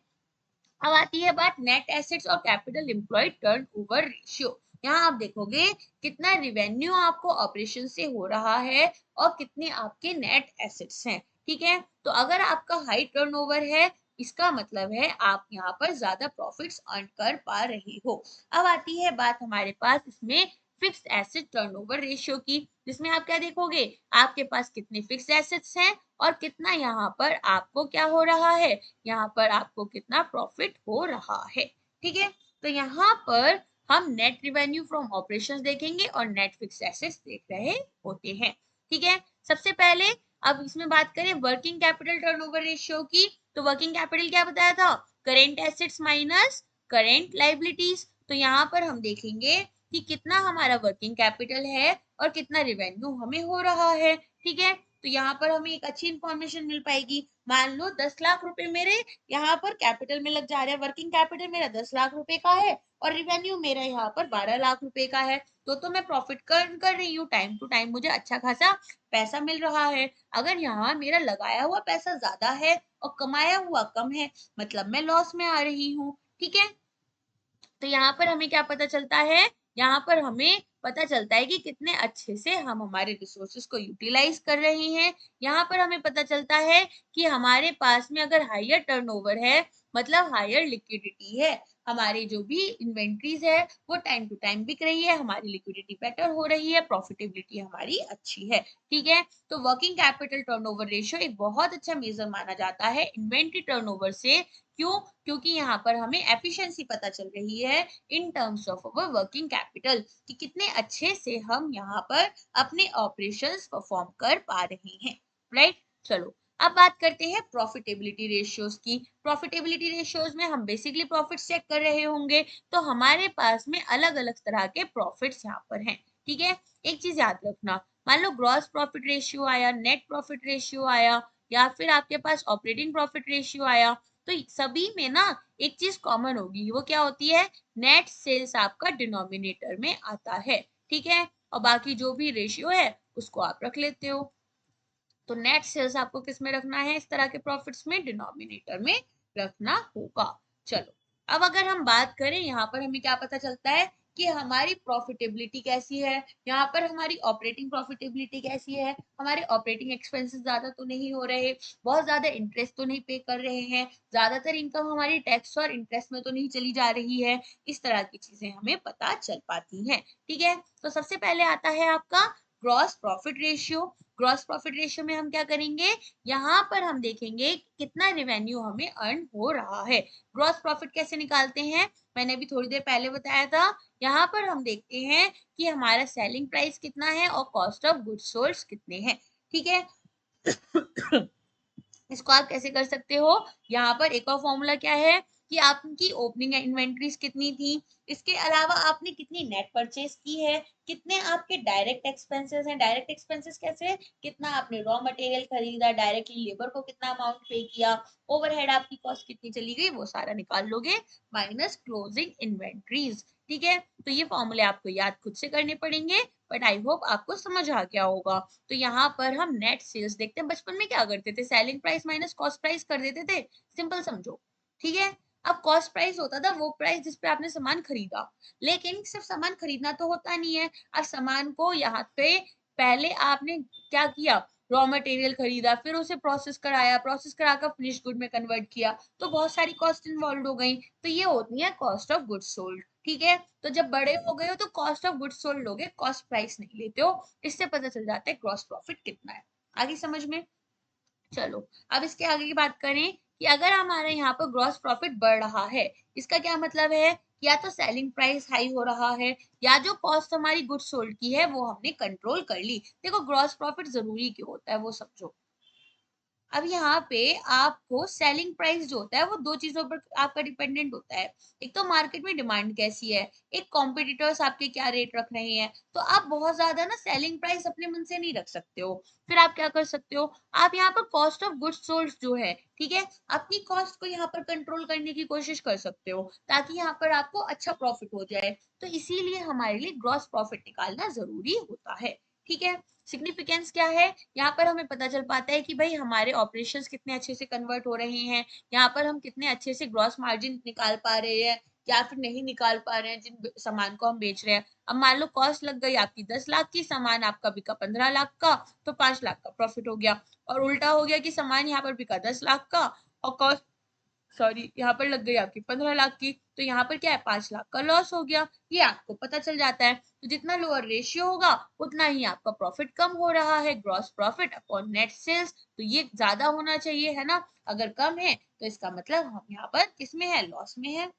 अब आती है बात नेट एसेट्स और कैपिटल एम्प्लॉयड टर्नओवर रेशियो। यहाँ आप देखोगे कितना रिवेन्यू आपको ऑपरेशन से हो रहा है और कितने आपके नेट एसेट्स हैं। ठीक है, तो अगर आपका हाई टर्नओवर है, इसका मतलब है आप यहाँ पर ज्यादा प्रॉफिट्स अर्न कर पा रहे हो। अब आती है बात हमारे पास इसमें फिक्स्ड एसेट टर्नओवर रेशियो की, जिसमें आप क्या देखोगे, आपके पास कितने फिक्स्ड एसेट्स हैं और कितना यहाँ पर आपको क्या हो रहा है, यहाँ पर आपको कितना प्रॉफिट हो रहा है। ठीक है, तो यहाँ पर हम नेट रिवेन्यू फ्रॉम ऑपरेशंस देखेंगे और नेट फिक्स्ड एसेट्स देख रहे होते हैं। ठीक है, सबसे पहले अब इसमें बात करें वर्किंग कैपिटल टर्नओवर रेशियो की, तो वर्किंग कैपिटल क्या बताया था, current assets minus current liabilities. तो यहाँ पर हम देखेंगे कि कितना हमारा वर्किंग कैपिटल है और कितना रिवेन्यू हमें हो रहा है। ठीक है, तो यहाँ पर हमें एक अच्छी इंफॉर्मेशन मिल पाएगी। मान लो 10 लाख रुपए मेरे यहाँ पर कैपिटल में लग जा रहा है, वर्किंग कैपिटल मेरा 10 लाख रुपए का है और रिवेन्यू मेरा यहाँ पर 12 लाख रुपए का है, तो मैं प्रॉफिट कर रही हूँ, टाइम टू टाइम मुझे अच्छा खासा पैसा मिल रहा है। अगर यहाँ मेरा लगाया हुआ पैसा ज्यादा है और कमाया हुआ कम है, मतलब मैं लॉस में आ रही हूँ। ठीक है, तो यहाँ पर हमें क्या पता चलता है, यहाँ पर हमें पता चलता है कि कितने अच्छे से हम हमारे रिसोर्सेज को यूटिलाइज कर रहे हैं। यहाँ पर हमें पता चलता है कि हमारे पास में अगर हायर टर्नओवर है, मतलब हायर लिक्विडिटी है, हमारी जो भी इन्वेंट्रीज है वो टाइम टू टाइम बिक रही है, हमारी लिक्विडिटी बेटर हो रही है, प्रॉफिटेबिलिटी हमारी अच्छी है। ठीक है, तो वर्किंग कैपिटल टर्नओवर रेशियो एक बहुत अच्छा मेजर माना जाता है इन्वेंट्री टर्नओवर से। क्यों, क्योंकि यहाँ पर हमें एफिशिएंसी पता चल रही है in terms of our working capital, कि कितने अच्छे से हम यहाँ पर अपने ऑपरेशंस परफॉर्म कर पा रहे हैं। राइट। चलो अब बात करते हैं प्रॉफिटेबिलिटी रेशियोज की। प्रॉफिटेबिलिटी रेशियोज में हम बेसिकली प्रॉफिट्स चेक कर रहे होंगे, तो हमारे पास में अलग अलग तरह के प्रॉफिट्स यहाँ पर हैं। ठीक है, एक चीज याद रखना, मान लो ग्रॉस प्रॉफिट रेशियो आया, नेट प्रॉफिट रेशियो आया, या फिर आपके पास ऑपरेटिंग प्रॉफिट रेशियो आया, तो सभी में ना एक चीज कॉमन होगी, वो क्या होती है, नेट सेल्स आपका डिनोमिनेटर में आता है। ठीक है, और बाकी जो भी रेशियो है उसको आप रख लेते हो। तो नेट सेल्स आपको किस में रखना है, इस तरह के प्रॉफिट्स में, डिनोमिनेटर में रखना होगा। चलो अब अगर हम बात करें, यहाँ पर हमें क्या पता चलता है कि हमारी प्रॉफिटेबिलिटी कैसी है, यहाँ पर हमारी ऑपरेटिंग प्रॉफिटेबिलिटी कैसी है, हमारे ऑपरेटिंग एक्सपेंसेस ज्यादा तो नहीं हो रहे, बहुत ज्यादा इंटरेस्ट तो नहीं पे कर रहे हैं, ज्यादातर इनकम हमारी टैक्स और इंटरेस्ट में तो नहीं चली जा रही है, इस तरह की चीजें हमें पता चल पाती हैं। ठीक है, तो सबसे पहले आता है आपका gross profit ratio. Gross profit ratio में हम क्या करेंगे, यहाँ पर हम देखेंगे कितना रेवेन्यू हमें अर्न हो रहा है। ग्रॉस प्रॉफिट कैसे निकालते हैं, मैंने अभी थोड़ी देर पहले बताया था। यहाँ पर हम देखते हैं कि हमारा सेलिंग प्राइस कितना है और कॉस्ट ऑफ गुड्स सोल्ड कितने हैं। ठीक है, इसको आप कैसे कर सकते हो, यहाँ पर एक और फॉर्मूला क्या है कि आपकी ओपनिंग इन्वेंट्रीज कितनी थी, इसके अलावा आपने कितनी नेट परचेज की है, कितने आपके डायरेक्ट एक्सपेंसेस हैं, डायरेक्ट एक्सपेंसेस कैसे, कितना आपने रॉ मटेरियल खरीदा, डायरेक्टली लेबर को कितना अमाउंट पे किया, ओवरहेड आपकी कॉस्ट कितनी चली गई, वो सारा निकाल लोगे, माइनस क्लोजिंग इन्वेंट्रीज। ठीक है, तो ये फॉर्मूले आपको याद खुद से करने पड़ेंगे, बट आई होप आपको समझ आ गया होगा। तो यहाँ पर हम नेट सेल्स देखते हैं, बचपन में क्या करते थे, selling price minus cost price कर देते थे, सिंपल समझो। ठीक है, अब कॉस्ट प्राइस होता था वो प्राइस जिस पे आपने सामान खरीदा, लेकिन सिर्फ सामान खरीदना तो होता नहीं है, अब सामान को यहाँ पे पहले आपने क्या किया, रॉ मटेरियल खरीदा, फिर उसे प्रोसेस कराया, प्रोसेस कराकर फिनिश गुड में कन्वर्ट किया, तो बहुत सारी कॉस्ट इन्वॉल्व हो गई, तो ये होती है कॉस्ट ऑफ गुड्स सोल्ड। ठीक है, तो जब बड़े हो गए हो तो कॉस्ट ऑफ गुड्स सोल्ड लोगे, कॉस्ट प्राइस नहीं लेते हो, इससे पता चल जाता है ग्रॉस प्रॉफिट कितना है। आगे समझ में, चलो अब इसके आगे की बात करें कि अगर हमारे यहाँ पर ग्रॉस प्रॉफिट बढ़ रहा है, इसका क्या मतलब है, या तो सेलिंग प्राइस हाई हो रहा है, या जो कॉस्ट हमारी गुड्स सोल्ड की है वो हमने कंट्रोल कर ली। देखो ग्रॉस प्रॉफिट जरूरी क्यों होता है वो समझो। अब यहाँ पे आपको सेलिंग प्राइस जो होता है वो दो चीजों पर आपका डिपेंडेंट होता है, एक तो मार्केट में डिमांड कैसी है, एक कॉम्पिटिटर्स आपके क्या रेट रख रहे हैं, तो आप बहुत ज्यादा ना सेलिंग प्राइस अपने मन से नहीं रख सकते हो। फिर आप क्या कर सकते हो, आप यहाँ पर कॉस्ट ऑफ गुड्स सोल्ड जो है, ठीक है, अपनी कॉस्ट को यहाँ पर कंट्रोल करने की कोशिश कर सकते हो, ताकि यहाँ पर आपको अच्छा प्रॉफिट हो जाए। तो इसीलिए हमारे लिए ग्रॉस प्रॉफिट निकालना जरूरी होता है। ठीक है, सिग्निफिकेंस क्या है, यहाँ पर हमें पता चल पाता है कि भाई हमारे ऑपरेशंस कितने अच्छे से कन्वर्ट हो रहे हैं, यहाँ पर हम कितने अच्छे से ग्रॉस मार्जिन निकाल पा रहे हैं या फिर नहीं निकाल पा रहे हैं जिन सामान को हम बेच रहे हैं। अब मान लो कॉस्ट लग गई आपकी 10 लाख की, सामान आपका बिका 15 लाख का, तो 5 लाख का प्रॉफिट हो गया। और उल्टा हो गया कि सामान यहाँ पर बिका 10 लाख का और कॉस्ट, सॉरी, यहाँ पर लग गई आपकी 15 लाख की, तो यहाँ पर क्या है, 5 लाख का लॉस हो गया। ये आपको पता चल जाता है। तो जितना लोअर रेशियो होगा उतना ही आपका प्रॉफिट कम हो रहा है, gross profit upon net sales, तो ये ज्यादा होना चाहिए, है ना। अगर कम है तो इसका मतलब हम यहाँ पर किसमें है, लॉस में है।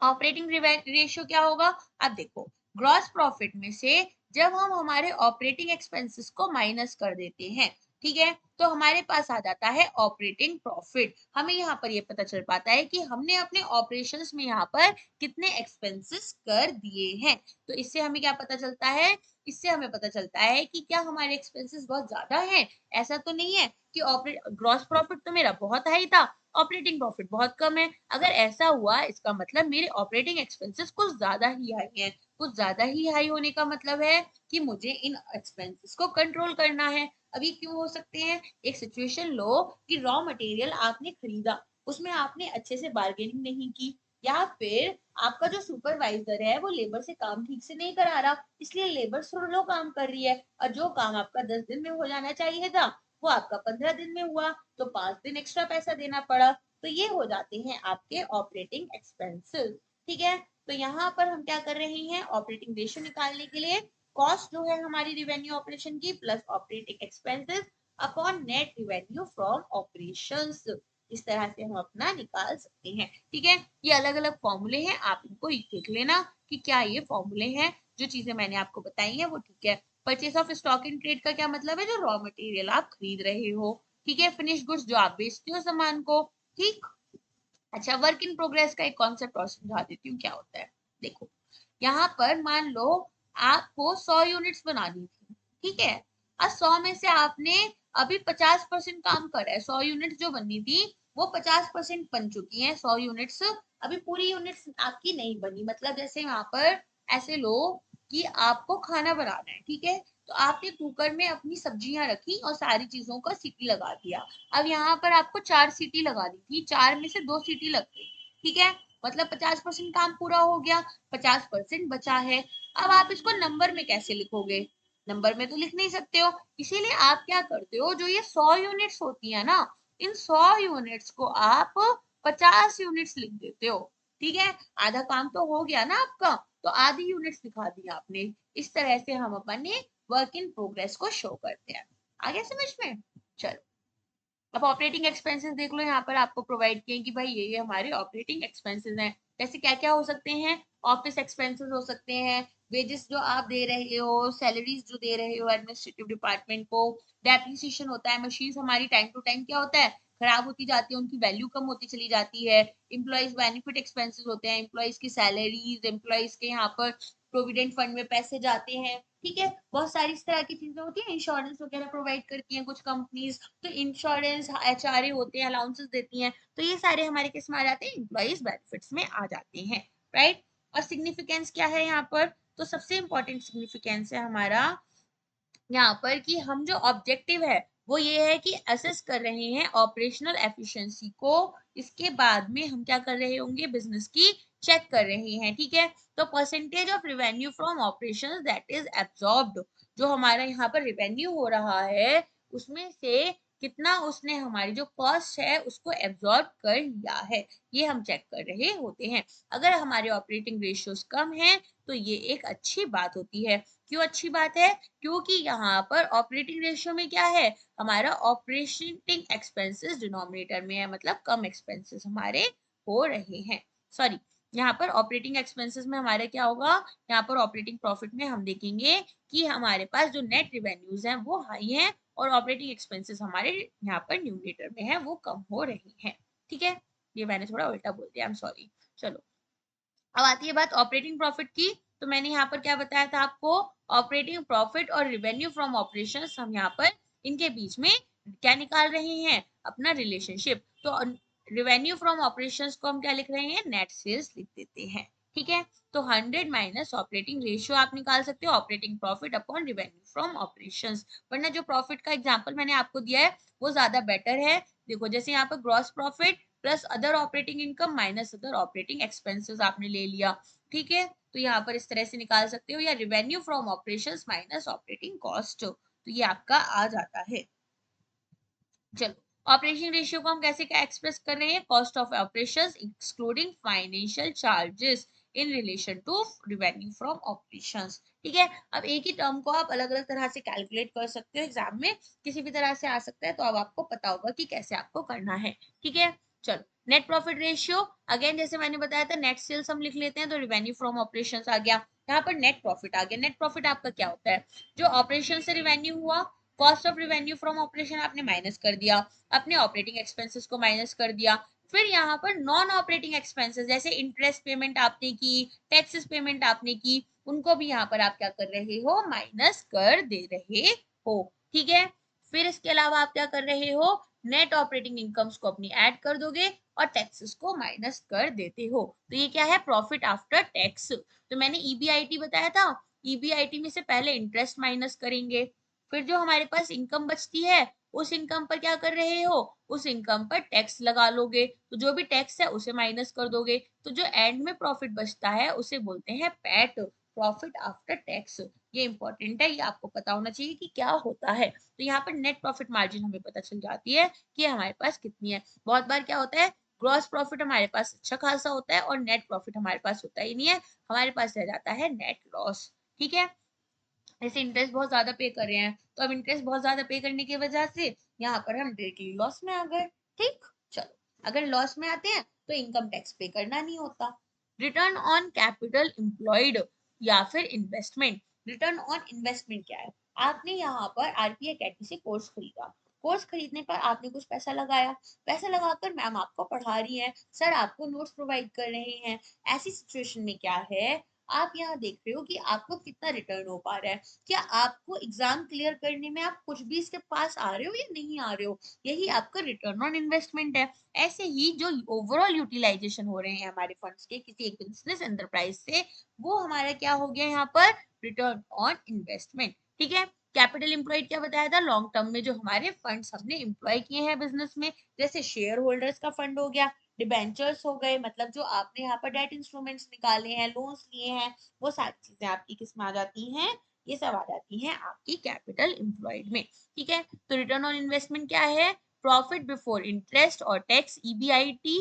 ऑपरेटिंग रेशियो क्या होगा, अब देखो, ग्रॉस प्रॉफिट में से जब हम हमारे ऑपरेटिंग एक्सपेंसेस को माइनस कर देते हैं, ठीक है, तो हमारे पास आ जाता है ऑपरेटिंग प्रॉफिट। हमें यहाँ पर ये पता चल पाता है कि हमने अपने ऑपरेशंस में यहाँ पर कितने एक्सपेंसेस कर दिए हैं। तो इससे हमें क्या पता चलता है, इससे हमें पता चलता है कि क्या हमारे एक्सपेंसेस बहुत ज्यादा हैं। ऐसा तो नहीं है कि ऑपरेट ग्रॉस प्रॉफिट तो मेरा बहुत हाई था, ऑपरेटिंग प्रॉफिट बहुत कम है। अगर ऐसा हुआ इसका मतलब मेरे ऑपरेटिंग एक्सपेंसेस कुछ ज्यादा ही हाई हैं। कुछ ज्यादा ही हाई होने का मतलब है कि मुझे इन एक्सपेंसेस को कंट्रोल करना है। अभी क्यों हो सकते हैं, एक सिचुएशन लो कि रॉ मटेरियल आपने खरीदा, उसमें आपने अच्छे से बार्गेनिंग नहीं की, या फिर आपका जो सुपरवाइजर है वो लेबर से काम ठीक से नहीं करा रहा, इसलिए लेबर स्लो काम कर रही है, और जो काम आपका 10 दिन में हो जाना चाहिए था वो आपका 15 दिन में हुआ, तो 5 दिन एक्स्ट्रा पैसा देना पड़ा। तो ये हो जाते हैं आपके ऑपरेटिंग एक्सपेंसेस। ठीक है, तो यहाँ पर हम क्या कर रहे हैं, ऑपरेटिंग रेशियो निकालने के लिए कॉस्ट जो है हमारी रिवेन्यू ऑपरेशन की plus operating expenses upon net revenue from operations, इस तरह से हम अपना निकाल सकते हैं। ठीक है, ये अलग अलग फॉर्मूले हैं, आप इनको देख लेना कि क्या ये फॉर्मूले हैं, जो चीजें मैंने आपको बताई हैं वो ठीक है। Purchase of stock in trade का क्या मतलब है, जो रॉ मटेरियल आप खरीद रहे हो, ठीक है। फिनिश गुड्स, जो आप बेचते हो सामान को, ठीक। अच्छा, वर्क इन प्रोग्रेस का एक कॉन्सेप्ट और समझा देती हूँ क्या होता है। देखो, यहाँ पर मान लो आपको 100 यूनिट्स बनानी थी, ठीक है। अब 100 में से आपने अभी 50% काम करा है। 100 यूनिट्स जो बननी थी वो 50% बन चुकी हैं। 100 यूनिट्स, अभी पूरी यूनिट्स आपकी नहीं बनी। मतलब जैसे यहाँ पर ऐसे लो कि आपको खाना बनाना है, ठीक है। तो आपने कुकर में अपनी सब्जियां रखी और सारी चीजों का सीटी लगा दिया। अब यहाँ पर आपको 4 सीटी लगानी थी, 4 में से 2 सीटी लग गई, ठीक है। मतलब 50% काम पूरा हो गया, 50% बचा है। अब आप इसको नंबर में कैसे लिखोगे, नंबर में तो लिख नहीं सकते हो। इसीलिए आप क्या करते हो, जो ये 100 यूनिट्स होती है ना, इन 100 यूनिट्स को आप 50 यूनिट्स लिख देते हो, ठीक है। आधा काम तो हो गया ना आपका, तो आधी यूनिट्स दिखा दी आपने। इस तरह से हम अपने वर्क इन प्रोग्रेस को शो करते हैं। आगे समझ में? चलो, अब ऑपरेटिंग एक्सपेंसेस देख लो। यहाँ पर आपको प्रोवाइड किए कि भाई ये हमारे ऑपरेटिंग एक्सपेंसेस हैं। जैसे क्या क्या हो सकते हैं, ऑफिस एक्सपेंसेस हो सकते हैं, वेजेस जो आप दे रहे हो, सैलरीज जो दे रहे हो एडमिनिस्ट्रेटिव डिपार्टमेंट को, डेप्रिसिएशन होता है, मशीन हमारी टाइम टू टाइम क्या होता है, खराब होती जाती है, उनकी वैल्यू कम होती चली जाती है। एम्प्लॉइज बेनिफिट एक्सपेंसेस होते हैं, एम्प्लॉइज की सैलरीज, एम्प्लॉइज के यहाँ पर प्रोविडेंट फंड में पैसे जाते हैं, ठीक है। बहुत सारी इस तरह की चीजें होती है। इंश्योरेंस वगैरह प्रोवाइड करती हैं कुछ कंपनीज, तो इंश्योरेंस, एचआरए होते हैं, अलाउंसेस देती हैं। तो ये सारे हमारे किस में आ जाते हैं, एम्प्लॉइज बेनिफिट्स में आ जाते हैं, राइट। और सिग्निफिकेंस क्या है यहाँ पर, तो सबसे इंपॉर्टेंट सिग्निफिकेंस है हमारा यहाँ पर कि हम जो ऑब्जेक्टिव है वो ये है कि असेस कर रहे हैं ऑपरेशनल एफिशिएंसी को। इसके बाद में हम क्या कर रहे होंगे, बिजनेस की चेक कर रहे हैं, ठीक है। तो percentage of revenue from operations that is absorbed, जो हमारा यहाँ पर रिवेन्यू हो रहा है उसमें से कितना उसने हमारी जो कॉस्ट है उसको एब्जॉर्ब कर लिया है, ये हम चेक कर रहे होते हैं। अगर हमारे ऑपरेटिंग रेशियोज कम है तो ये एक अच्छी बात होती है। क्यों अच्छी बात है, क्योंकि यहाँ पर ऑपरेटिंग रेशियो में क्या है, हमारा ऑपरेटिंग एक्सपेंसेस डिनोमिनेटर में है, मतलब कम एक्सपेंसेस हमारे हो रहे हैं। सॉरी, यहाँ पर ऑपरेटिंग एक्सपेंसेस में हमारे क्या होगा, यहाँ पर ऑपरेटिंग प्रॉफिट में हम देखेंगे कि हमारे पास जो नेट रिवेन्यूज हैं वो हाई हैं और ऑपरेटिंग एक्सपेंसेस हमारे यहाँ पर न्यूमिनेटर में है वो कम हो रही हैं, ठीक है। ये मैंने थोड़ा उल्टा बोल दिया, आई एम सॉरी। चलो, अब आती है बात ऑपरेटिंग प्रॉफिट की। तो मैंने यहाँ पर क्या बताया था आपको, ऑपरेटिंग प्रॉफिट और रिवेन्यू फ्रॉम ऑपरेशंस, हम यहाँ पर इनके बीच में क्या निकाल रहे हैं, अपना रिलेशनशिप। तो रिवेन्यू फ्रॉम ऑपरेशंस को हम क्या लिख रहे हैं, नेट सेल्स लिख देते हैं, ठीक है। तो 100 माइनस ऑपरेटिंग रेशियो आप निकाल सकते हो, operating profit upon revenue from operations. वरना जो प्रॉफिट का एग्जांपल मैंने आपको दिया है वो ज्यादा बेटर है। देखो, जैसे यहाँ पर gross profit plus other operating income minus other operating expenses आपने ले लिया, ठीक है। तो यहाँ पर इस तरह से निकाल सकते हो, या revenue from operations minus operating cost, तो ये आपका आ जाता है। चलो, ऑपरेशन रेशियो को हम कैसे क्या एक्सप्रेस कर रहे हैं, cost of operations excluding financial charges in relation to revenue from operations, ठीक है। अब एक ही टर्म को आप अलग अलग तरह से कैलकुलेट कर सकते हो, एग्जाम में किसी भी तरह से आ सकता है, तो अब आपको पता होगा कि कैसे आपको करना है, ठीक है। चलो, नेट प्रॉफिट रेशियो, अगेन जैसे मैंने बताया था, नेट सेल्स हम लिख लेते हैं तो रिवेन्यू फ्रॉम ऑपरेशंस आ गया। यहाँ पर नेट प्रॉफिट आ गया। नेट प्रॉफिट आपका क्या होता है, जो ऑपरेशन से रिवेन्यू हुआ, cost of revenue from operation आपने माइनस कर दिया, अपने ऑपरेटिंग एक्सपेंसेस को माइनस कर दिया, फिर यहाँ पर नॉन ऑपरेटिंग एक्सपेंसेस जैसे इंटरेस्ट पेमेंट आपने की, टैक्सेस पेमेंट आपने की, उनको भी यहाँ पर आप क्या कर रहे हो, माइनस कर दे रहे हो, ठीक है। फिर इसके अलावा आप क्या कर रहे हो, नेट ऑपरेटिंग इनकम्स को अपनी ऐड कर दोगे और टैक्सेस को माइनस कर देते हो। तो ये क्या है, प्रॉफिट आफ्टर टैक्स। तो मैंने ईबीआईटी बताया था, ईबीआईटी में से पहले इंटरेस्ट माइनस करेंगे, फिर जो हमारे पास इनकम बचती है उस इनकम पर क्या कर रहे हो, उस इनकम पर टैक्स लगा लोगे, तो जो भी टैक्स है उसे माइनस कर दोगे, तो जो एंड में प्रॉफिट बचता है उसे बोलते हैं पैट, प्रॉफिट आफ्टर टैक्स। ये इंपॉर्टेंट है, ये आपको पता होना चाहिए कि क्या होता है। तो यहाँ पर नेट प्रॉफिट मार्जिन हमें पता चल जाती है कि हमारे पास कितनी है। बहुत बार क्या होता है, ग्रॉस प्रॉफिट हमारे पास अच्छा खासा होता है और नेट प्रॉफिट हमारे पास होता ही नहीं है, हमारे पास रह जाता है नेट लॉस, ठीक है। जैसे इंटरेस्ट बहुत ज्यादा पे कर रहे हैं, तो अब इंटरेस्ट बहुत ज्यादा पे करने की वजह से यहाँ पर हम डायरेक्टली लॉस में आ गए, ठीक। चलो, अगर लॉस में आते हैं तो इनकम टैक्स पे करना नहीं होता। रिटर्न ऑन कैपिटल एम्प्लॉयड या फिर इन्वेस्टमेंट, रिटर्न ऑन इन्वेस्टमेंट क्या है? आपने यहाँ पर आरपी एकेडमी से कोर्स खरीदा, कोर्स खरीदने पर आपने कुछ पैसा लगाया, पैसा लगाकर मैम आपको पढ़ा रही है, सर आपको नोट्स प्रोवाइड कर रहे हैं। ऐसी सिचुएशन में क्या है, आप यहाँ देख रहे हो कि आपको कितना रिटर्न हो पा रहा है। क्या आपको एग्जाम क्लियर करने में आप कुछ भी इसके पास आ रहे हो या नहीं आ रहे हो, यही आपका रिटर्न ऑन इन्वेस्टमेंट है। ऐसे ही जो ओवरऑल यूटिलाइजेशन हो रहे हैं हमारे फंड्स के किसी एक बिजनेस एंटरप्राइज से, वो हमारा क्या हो गया यहाँ पर, रिटर्न ऑन इन्वेस्टमेंट। ठीक है। कैपिटल एम्प्लॉयड क्या बताया था, लॉन्ग टर्म में जो हमारे फंड्स हमने एम्प्लॉय किए हैं बिजनेस में, जैसे शेयर होल्डर्स का फंड हो गया, डिबेंचर्स हो गए, मतलब जो आपने यहाँ पर डेट इंस्ट्रूमेंट्स निकाले हैं, लोन्स लिए हैं, वो सारी चीजें आपकी किस में आ जाती हैं, ये सब आ जाती हैं आपकी कैपिटल एम्प्लॉयड में। ठीक है। तो रिटर्न ऑन इन्वेस्टमेंट क्या है, प्रॉफिट बिफोर इंटरेस्ट और टैक्स, ईबीआईटी,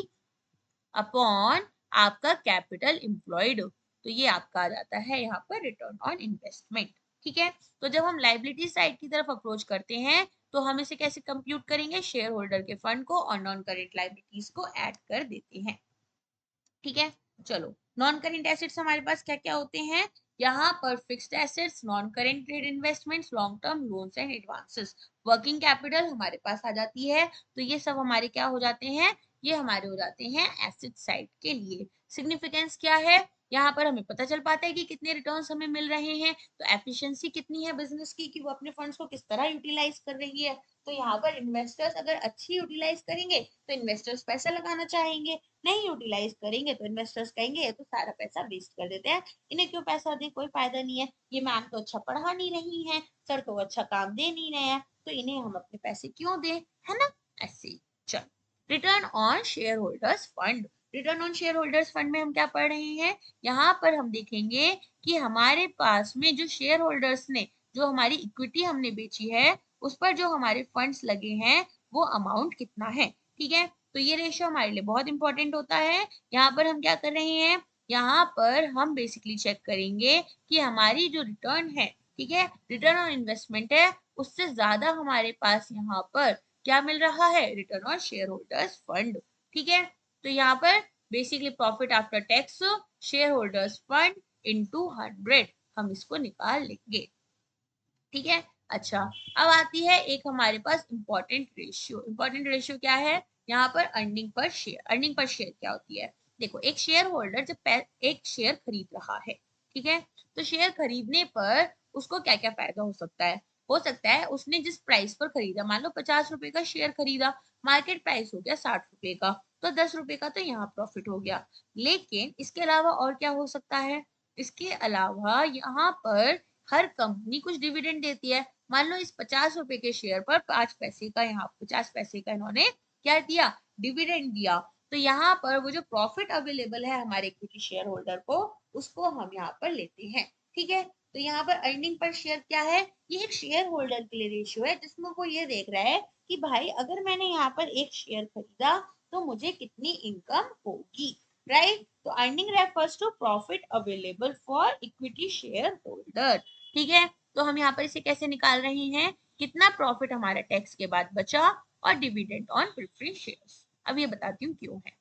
अपॉन आपका कैपिटल एम्प्लॉयड, तो ये आपका आ जाता है यहाँ पर रिटर्न ऑन इन्वेस्टमेंट। ठीक है। तो जब हम लाइबिलिटी साइड की तरफ अप्रोच करते हैं तो हम इसे कैसे कंप्यूट करेंगे, शेयर होल्डर के फंड को और नॉन करेंट लाइबिलिटीज को ऐड कर देते हैं। ठीक है। चलो, नॉन करेंट एसेट्स हमारे पास क्या क्या होते हैं, यहाँ पर fixed assets, non current trade investments, long term loans and advances, working capital हमारे पास आ जाती है। तो ये सब हमारे क्या हो जाते हैं, ये हमारे हो जाते हैं एसेट साइड के लिए। सिग्निफिकेंस क्या है, यहाँ पर हमें पता चल पाता है कि कितने रिटर्न्स हमें मिल रहे हैं, तो एफिशिएंसी कितनी है बिजनेस की कि वो अपने फंड्स को किस तरह यूटिलाइज कर रही है। तो यहाँ पर इन्वेस्टर्स अगर अच्छी यूटिलाइज करेंगे तो इन्वेस्टर्स पैसा लगाना चाहेंगे, नहीं यूटिलाइज करेंगे तो इन्वेस्टर्स कहेंगे ये तो सारा पैसा वेस्ट कर देते हैं, इन्हें क्यों पैसा दे, कोई फायदा नहीं है, ये मैम तो अच्छा पढ़ा नहीं रही है, सर तो अच्छा काम दे नहीं रहे हैं, तो इन्हें हम अपने पैसे क्यों दें, है ना। ऐसे। चल, return on share holders fund, return on share holders fund में हम क्या पढ़ रहे हैं, यहाँ पर हम देखेंगे कि हमारे पास में जो शेयर होल्डर्स ने जो हमारी इक्विटी हमने बेची है उस पर जो हमारे फंड्स लगे हैं वो अमाउंट कितना है। ठीक है। तो ये रेशियो हमारे लिए बहुत इंपॉर्टेंट होता है। यहाँ पर हम क्या कर रहे हैं, यहाँ पर हम बेसिकली चेक करेंगे कि हमारी जो रिटर्न है, ठीक है, रिटर्न ऑन इन्वेस्टमेंट है, उससे ज्यादा हमारे पास यहाँ पर क्या मिल रहा है, return on share holders fund. ठीक है। तो यहाँ पर basically profit after tax share holders fund into 100 हम इसको निकाल लेंगे। ठीक है। अच्छा, अब आती है एक हमारे पास इंपॉर्टेंट रेशियो। इंपॉर्टेंट रेशियो क्या है, यहाँ पर earning per share. Earning per share क्या होती है, देखो एक शेयर होल्डर जब एक शेयर खरीद रहा है, ठीक है, तो शेयर खरीदने पर उसको क्या क्या फायदा हो सकता है उसने जिस प्राइस पर खरीदा, मान लो 50 रुपए का शेयर खरीदा, मार्केट प्राइस हो गया 60 रुपए का, तो 10 रुपए का तो यहाँ प्रॉफिट हो गया। लेकिन इसके अलावा और क्या हो सकता है, इसके अलावा यहाँ पर हर कंपनी कुछ डिविडेंड देती है। मान लो इस 50 रुपए के शेयर पर 5 पैसे का, यहाँ 50 पैसे का इन्होंने क्या दिया, डिविडेंड दिया। तो यहाँ पर वो जो प्रॉफिट अवेलेबल है हमारे इक्विटी शेयर होल्डर को, उसको हम यहाँ पर लेते हैं। ठीक है। तो यहाँ पर अर्निंग पर शेयर क्या है, ये एक शेयर होल्डर के लिए रेशियो है जिसमें वो ये देख रहा है कि भाई अगर मैंने यहाँ पर एक शेयर खरीदा तो मुझे कितनी इनकम होगी, राइट। तो earning refers to profit available for equity share holder. ठीक है। तो हम यहाँ पर इसे कैसे निकाल रहे हैं, कितना प्रॉफिट हमारा टैक्स के बाद बचा और डिविडेंड ऑन प्रेफरेंस शेयर्स। अब ये बताती हूँ क्यों है।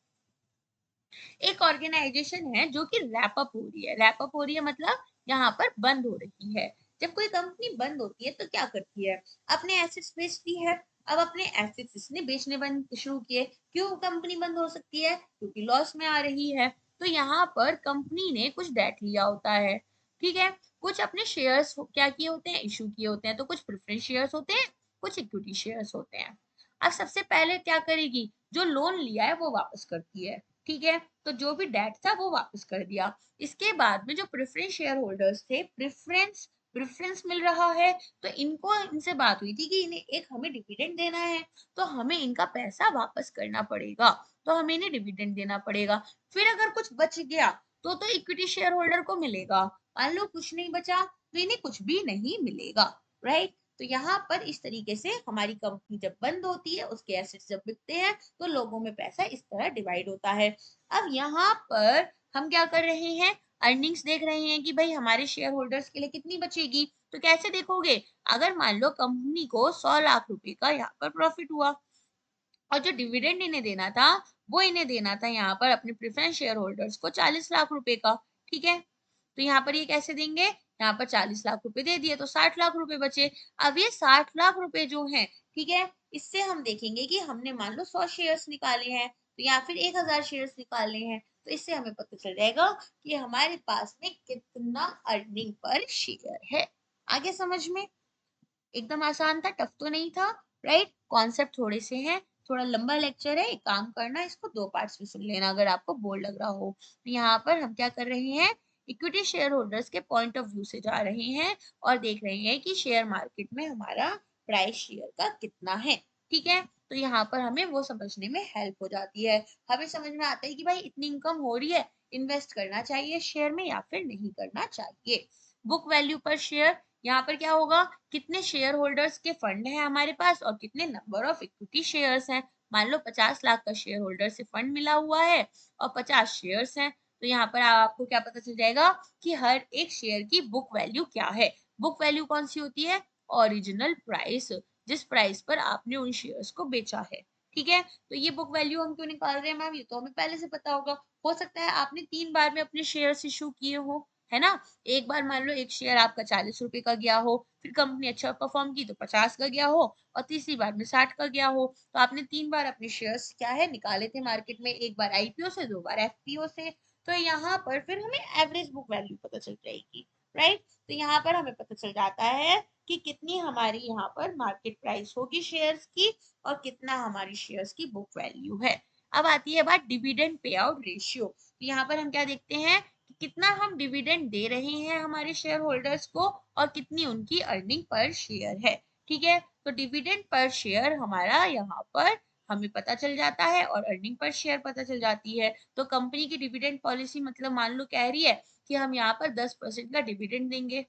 एक ऑर्गेनाइजेशन है जो कि रैप अप हो रही है, रैप अप हो रही है मतलब यहाँ पर बंद हो रही है। जब कोई कंपनी बंद होती है तो क्या करती है, अपने एसेट्स बेचती है। अब अपने एसेट्स इसने बेचने बंद शुरू किए, क्यों कंपनी बंद हो सकती है, क्योंकि लॉस में आ रही है। तो यहाँ पर कंपनी ने कुछ डेट लिया होता है, ठीक है, कुछ अपने शेयर्स क्या किए होते हैं, इशू किए होते हैं, तो कुछ प्रेफरेंस शेयर्स होते हैं, कुछ इक्विटी शेयर्स होते हैं। अब सबसे पहले क्या करेगी, जो लोन लिया है वो वापस करती है, ठीक है, तो जो भी डेट था वो वापस कर दिया। इसके बाद में जो प्रेफरेंस शेयर होल्डर्स थे, प्रेफरेंस प्रेफरेंस मिल रहा है, तो इनको इनसे बात हुई थी कि इन्हें एक हमें डिविडेंड देना है, तो हमें इनका पैसा वापस करना पड़ेगा, तो हमें इन्हें डिविडेंड देना पड़ेगा। फिर अगर कुछ बच गया तो इक्विटी शेयर होल्डर को मिलेगा, मान लो कुछ नहीं बचा तो इन्हें कुछ भी नहीं मिलेगा, राइट। तो यहाँ पर इस तरीके से हमारी कंपनी जब बंद होती है, उसके एसेट्स जब बिकते हैं तो लोगों में पैसा इस तरह डिवाइड होता है। अब यहाँ पर हम क्या कर रहे हैं, अर्निंग्स देख रहे हैं कि भाई हमारे शेयर होल्डर्स के लिए कितनी बचेगी। तो कैसे देखोगे, अगर मान लो कंपनी को 100 लाख रुपए का यहाँ पर प्रॉफिट हुआ और जो डिविडेंड इन्हें देना था वो इन्हें देना था यहाँ पर अपने प्रेफरेंस शेयर होल्डर्स को 40 लाख रुपए का, ठीक है। तो यहाँ पर ये कैसे देंगे, यहाँ पर 40 लाख रुपए दे दिए तो 60 लाख रुपए बचे। अब ये 60 लाख रुपए जो हैं, ठीक है, इससे हम देखेंगे कि हमने मान लो 100 शेयर्स निकाले हैं तो या फिर 1000 शेयर्स निकाले हैं, तो इससे हमें पता चल जाएगा कि हमारे पास में कितना अर्निंग पर शेयर है। आगे समझ में? एकदम आसान था, टफ तो नहीं था, राइट? कॉन्सेप्ट थोड़े से हैं, थोड़ा लंबा लेक्चर है, एक काम करना इसको 2 पार्ट्स में सुन लेना अगर आपको बोर लग रहा हो। तो यहाँ पर हम क्या कर रहे हैं, इक्विटी शेयर होल्डर्स के पॉइंट ऑफ व्यू से जा रहे हैं और देख रहे हैं कि शेयर मार्केट में हमारा प्राइस शेयर का कितना है, ठीक है? तो यहाँ पर हमें वो समझने में हेल्प हो जाती है। हमें समझ में आता है कि भाई इतनी इनकम हो रही है, इन्वेस्ट करना चाहिए शेयर में या फिर नहीं करना चाहिए। बुक वैल्यू पर शेयर, यहाँ पर क्या होगा, कितने शेयर होल्डर्स के फंड है हमारे पास और कितने नंबर ऑफ इक्विटी शेयर्स हैं। मान लो 50 लाख का शेयर होल्डर से फंड मिला हुआ है और 50 शेयर्स हैं, तो यहाँ पर आपको क्या पता चल जाएगा कि हर एक शेयर की बुक वैल्यू क्या है। बुक वैल्यू कौन सी होती है, ओरिजिनल प्राइस, जिस प्राइस पर आपने उन शेयर्स को बेचा है, ठीक है? तो ये बुक वैल्यू हम क्यों निकाल रहे हैं मैम, ये तो हमें पहले से पता होगा। हो सकता है आपने 3 बार में अपने शेयर्स इशू किए हो, है ना? एक बार मान लो एक शेयर आपका 40 रुपए का गया हो, फिर कंपनी अच्छा परफॉर्म की तो 50 का गया हो और तीसरी बार में 60 का गया हो, तो आपने 3 बार अपने शेयर्स क्या है निकाले थे मार्केट में, एक बार आईपीओ से, 2 बार एफपीओ से। तो यहाँ पर फिर हमें एवरेज बुक वैल्यू पता चल जाएगी, राइट? तो यहाँ पर हमें पता चल जाता है कि कितनी हमारी यहाँ पर मार्केट प्राइस होगी शेयर्स की और कितना हमारी शेयर्स की बुक वैल्यू है। अब आती है बात डिविडेंड पे आउट रेशियो। तो यहाँ पर हम क्या देखते हैं, कितना हम डिविडेंड दे रहे हैं हमारे शेयर होल्डर्स को और कितनी उनकी अर्निंग पर शेयर है, ठीक है? तो डिविडेंड पर शेयर हमारा यहाँ पर हमें पता चल जाता है और अर्निंग पर शेयर पता चल जाती है। तो कंपनी की डिविडेंड पॉलिसी मतलब मान लो कह रही है कि हम यहाँ पर 10% का डिविडेंड देंगे,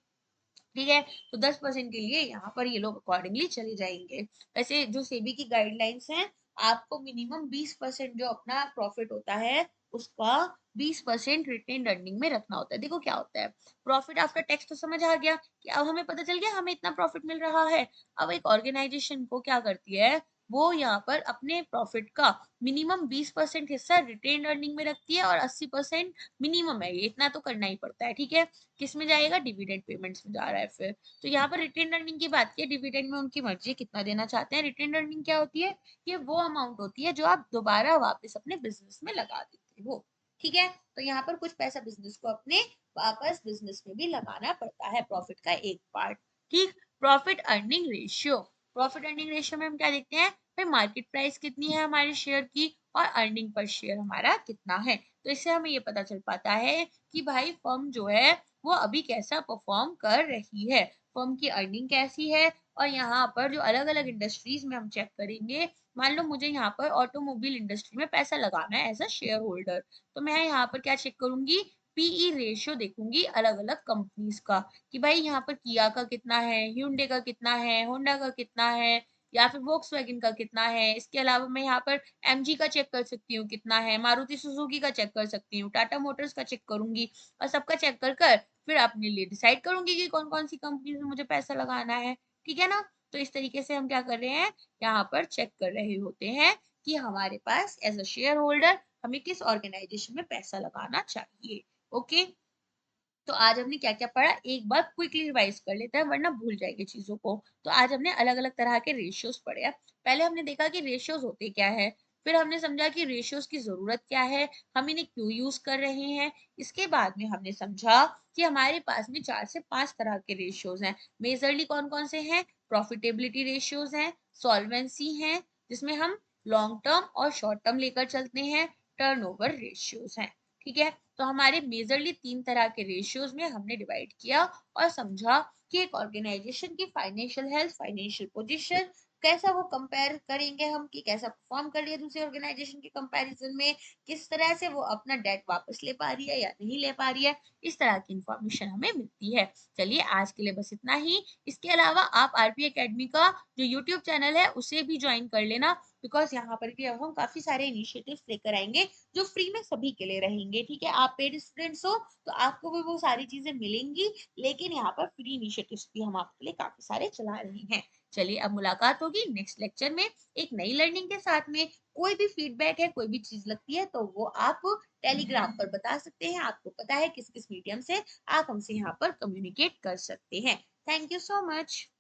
ठीक है? तो 10% के लिए यहाँ पर ये लोग अकॉर्डिंगली चले जाएंगे। वैसे जो सेबी की गाइडलाइंस हैं, आपको मिनिमम 20% जो अपना प्रॉफिट होता है उसका 20% रिटेन्ड अर्निंग में रखना होता है। देखो क्या होता है, प्रॉफिट आफ्टर टैक्स तो समझ आ गया कि अब हमें पता चल गया हमें इतना प्रॉफिट मिल रहा है। अब एक ऑर्गेनाइजेशन को क्या करती है, वो यहाँ पर अपने प्रॉफिट का मिनिमम 20% हिस्सा रिटेन्ड अर्निंग में रखती है और 80% मिनिमम है, ये इतना तो करना ही पड़ता है, ठीक है? किस में जाएगा, डिविडेंड पेमेंट्स में जा रहा है फिर। तो यहाँ पर रिटेन अर्निंग की बात की, डिविडेंड में उनकी मर्जी है कितना देना चाहते हैं। रिटेन अर्निंग क्या होती है, ये वो अमाउंट होती है जो आप दोबारा वापस अपने बिजनेस में लगा देते हो, ठीक है? तो यहाँ पर कुछ पैसा बिजनेस को अपने वापस बिजनेस में भी लगाना पड़ता है, प्रॉफिट का एक पार्ट, ठीक? Profit earning ratio, profit earning ratio में हम क्या देखते हैं, भाई मार्केट प्राइस कितनी है हमारे शेयर की और अर्निंग पर शेयर हमारा कितना है। तो इससे हमें ये पता चल पाता है कि भाई फर्म जो है वो अभी कैसा परफॉर्म कर रही है, फर्म की अर्निंग कैसी है। और यहाँ पर जो अलग अलग इंडस्ट्रीज में हम चेक करेंगे, मान लो मुझे यहाँ पर ऑटोमोबाइल इंडस्ट्री में पैसा लगाना है एज अ शेयर होल्डर, तो मैं यहाँ पर क्या चेक करूंगी, पीई रेशियो देखूंगी अलग अलग कंपनीज का, कि भाई यहाँ पर किया का कितना है, hyundai का कितना है, होंडा का कितना है, या फिर वोक्सवैगन का कितना है। इसके अलावा मैं यहाँ पर एमजी का चेक कर सकती हूँ कितना है, मारुति सुजुकी का चेक कर सकती हूँ, टाटा मोटर्स का चेक करूंगी और सबका चेक कर कर फिर अपने लिए डिसाइड करूंगी कि कौन कौन सी कंपनी में मुझे पैसा लगाना है, ठीक है ना? तो इस तरीके से हम क्या कर रहे हैं, यहाँ पर चेक कर रहे होते हैं कि हमारे पास एज अ शेयर होल्डर हमें किस ऑर्गेनाइजेशन में पैसा लगाना चाहिए। ओके, तो आज हमने क्या-क्या पढ़ा, एक बार क्विकली रिवाइज कर लेते हैं वरना भूल जाएंगे चीजों को। तो आज हमने अलग-अलग तरह के रेशियोज पढ़े हैं। पहले हमने देखा कि रेशियोज होते क्या है, फिर हमने समझा कि रेशियोज की जरूरत क्या है, हम इन्हें क्यों यूज कर रहे हैं। इसके बाद में हमने समझा कि हमारे पास में 4 से 5 तरह के रेशियोज हैं। मेजरली कौन-कौन से हैं, प्रॉफिटेबिलिटी रेशियोज हैं, सॉल्वेंसी हैं, जिसमें हम लॉन्ग टर्म और शॉर्ट टर्म लेकर चलते हैं, टर्नओवर रेशियोज हैं, ठीक है? तो हमारे मेजरली 3 तरह के रेशियोज में हमने डिवाइड किया और समझा कि एक ऑर्गेनाइजेशन की फाइनेंशियल हेल्थ, फाइनेंशियल पोजीशन कैसा वो कंपेयर करेंगे हम कि कैसा परफॉर्म कर रही है दूसरी ऑर्गेनाइजेशन के कंपैरिजन में, किस तरह से वो अपना डेट वापस ले पा रही है या नहीं ले पा रही है, इस तरह की इंफॉर्मेशन हमें मिलती है। चलिए आज के लिए बस इतना ही। इसके अलावा आप आरपी एकेडमी का जो यूट्यूब चैनल है उसे भी ज्वाइन कर लेना, बिकॉज़ यहाँ पर भी अब हम काफ़ी सारे इनिशिएटिव्स लेकर आएँगे जो फ्री में सभी के लिए रहेंगे, ठीक है? आप पेड स्टूडेंट्स हो तो आपको भी वो सारी चीज़ें मिलेंगी, लेकिन यहाँ पर फ्री इनिशिएटिव्स भी हम आपके लिए काफ़ी सारे चला रहे हैं। चलिए अब मुलाकात होगी नेक्स्ट लेक्चर में एक नई लर्निंग के साथ में। कोई भी फीडबैक है, कोई भी चीज़ लगती है तो वो आप टेलीग्राम पर बता सकते हैं। आपको पता है किस-किस मीडियम से आप हमसे यहाँ पर कम्युनिकेट कर सकते हैं। Thank you so much.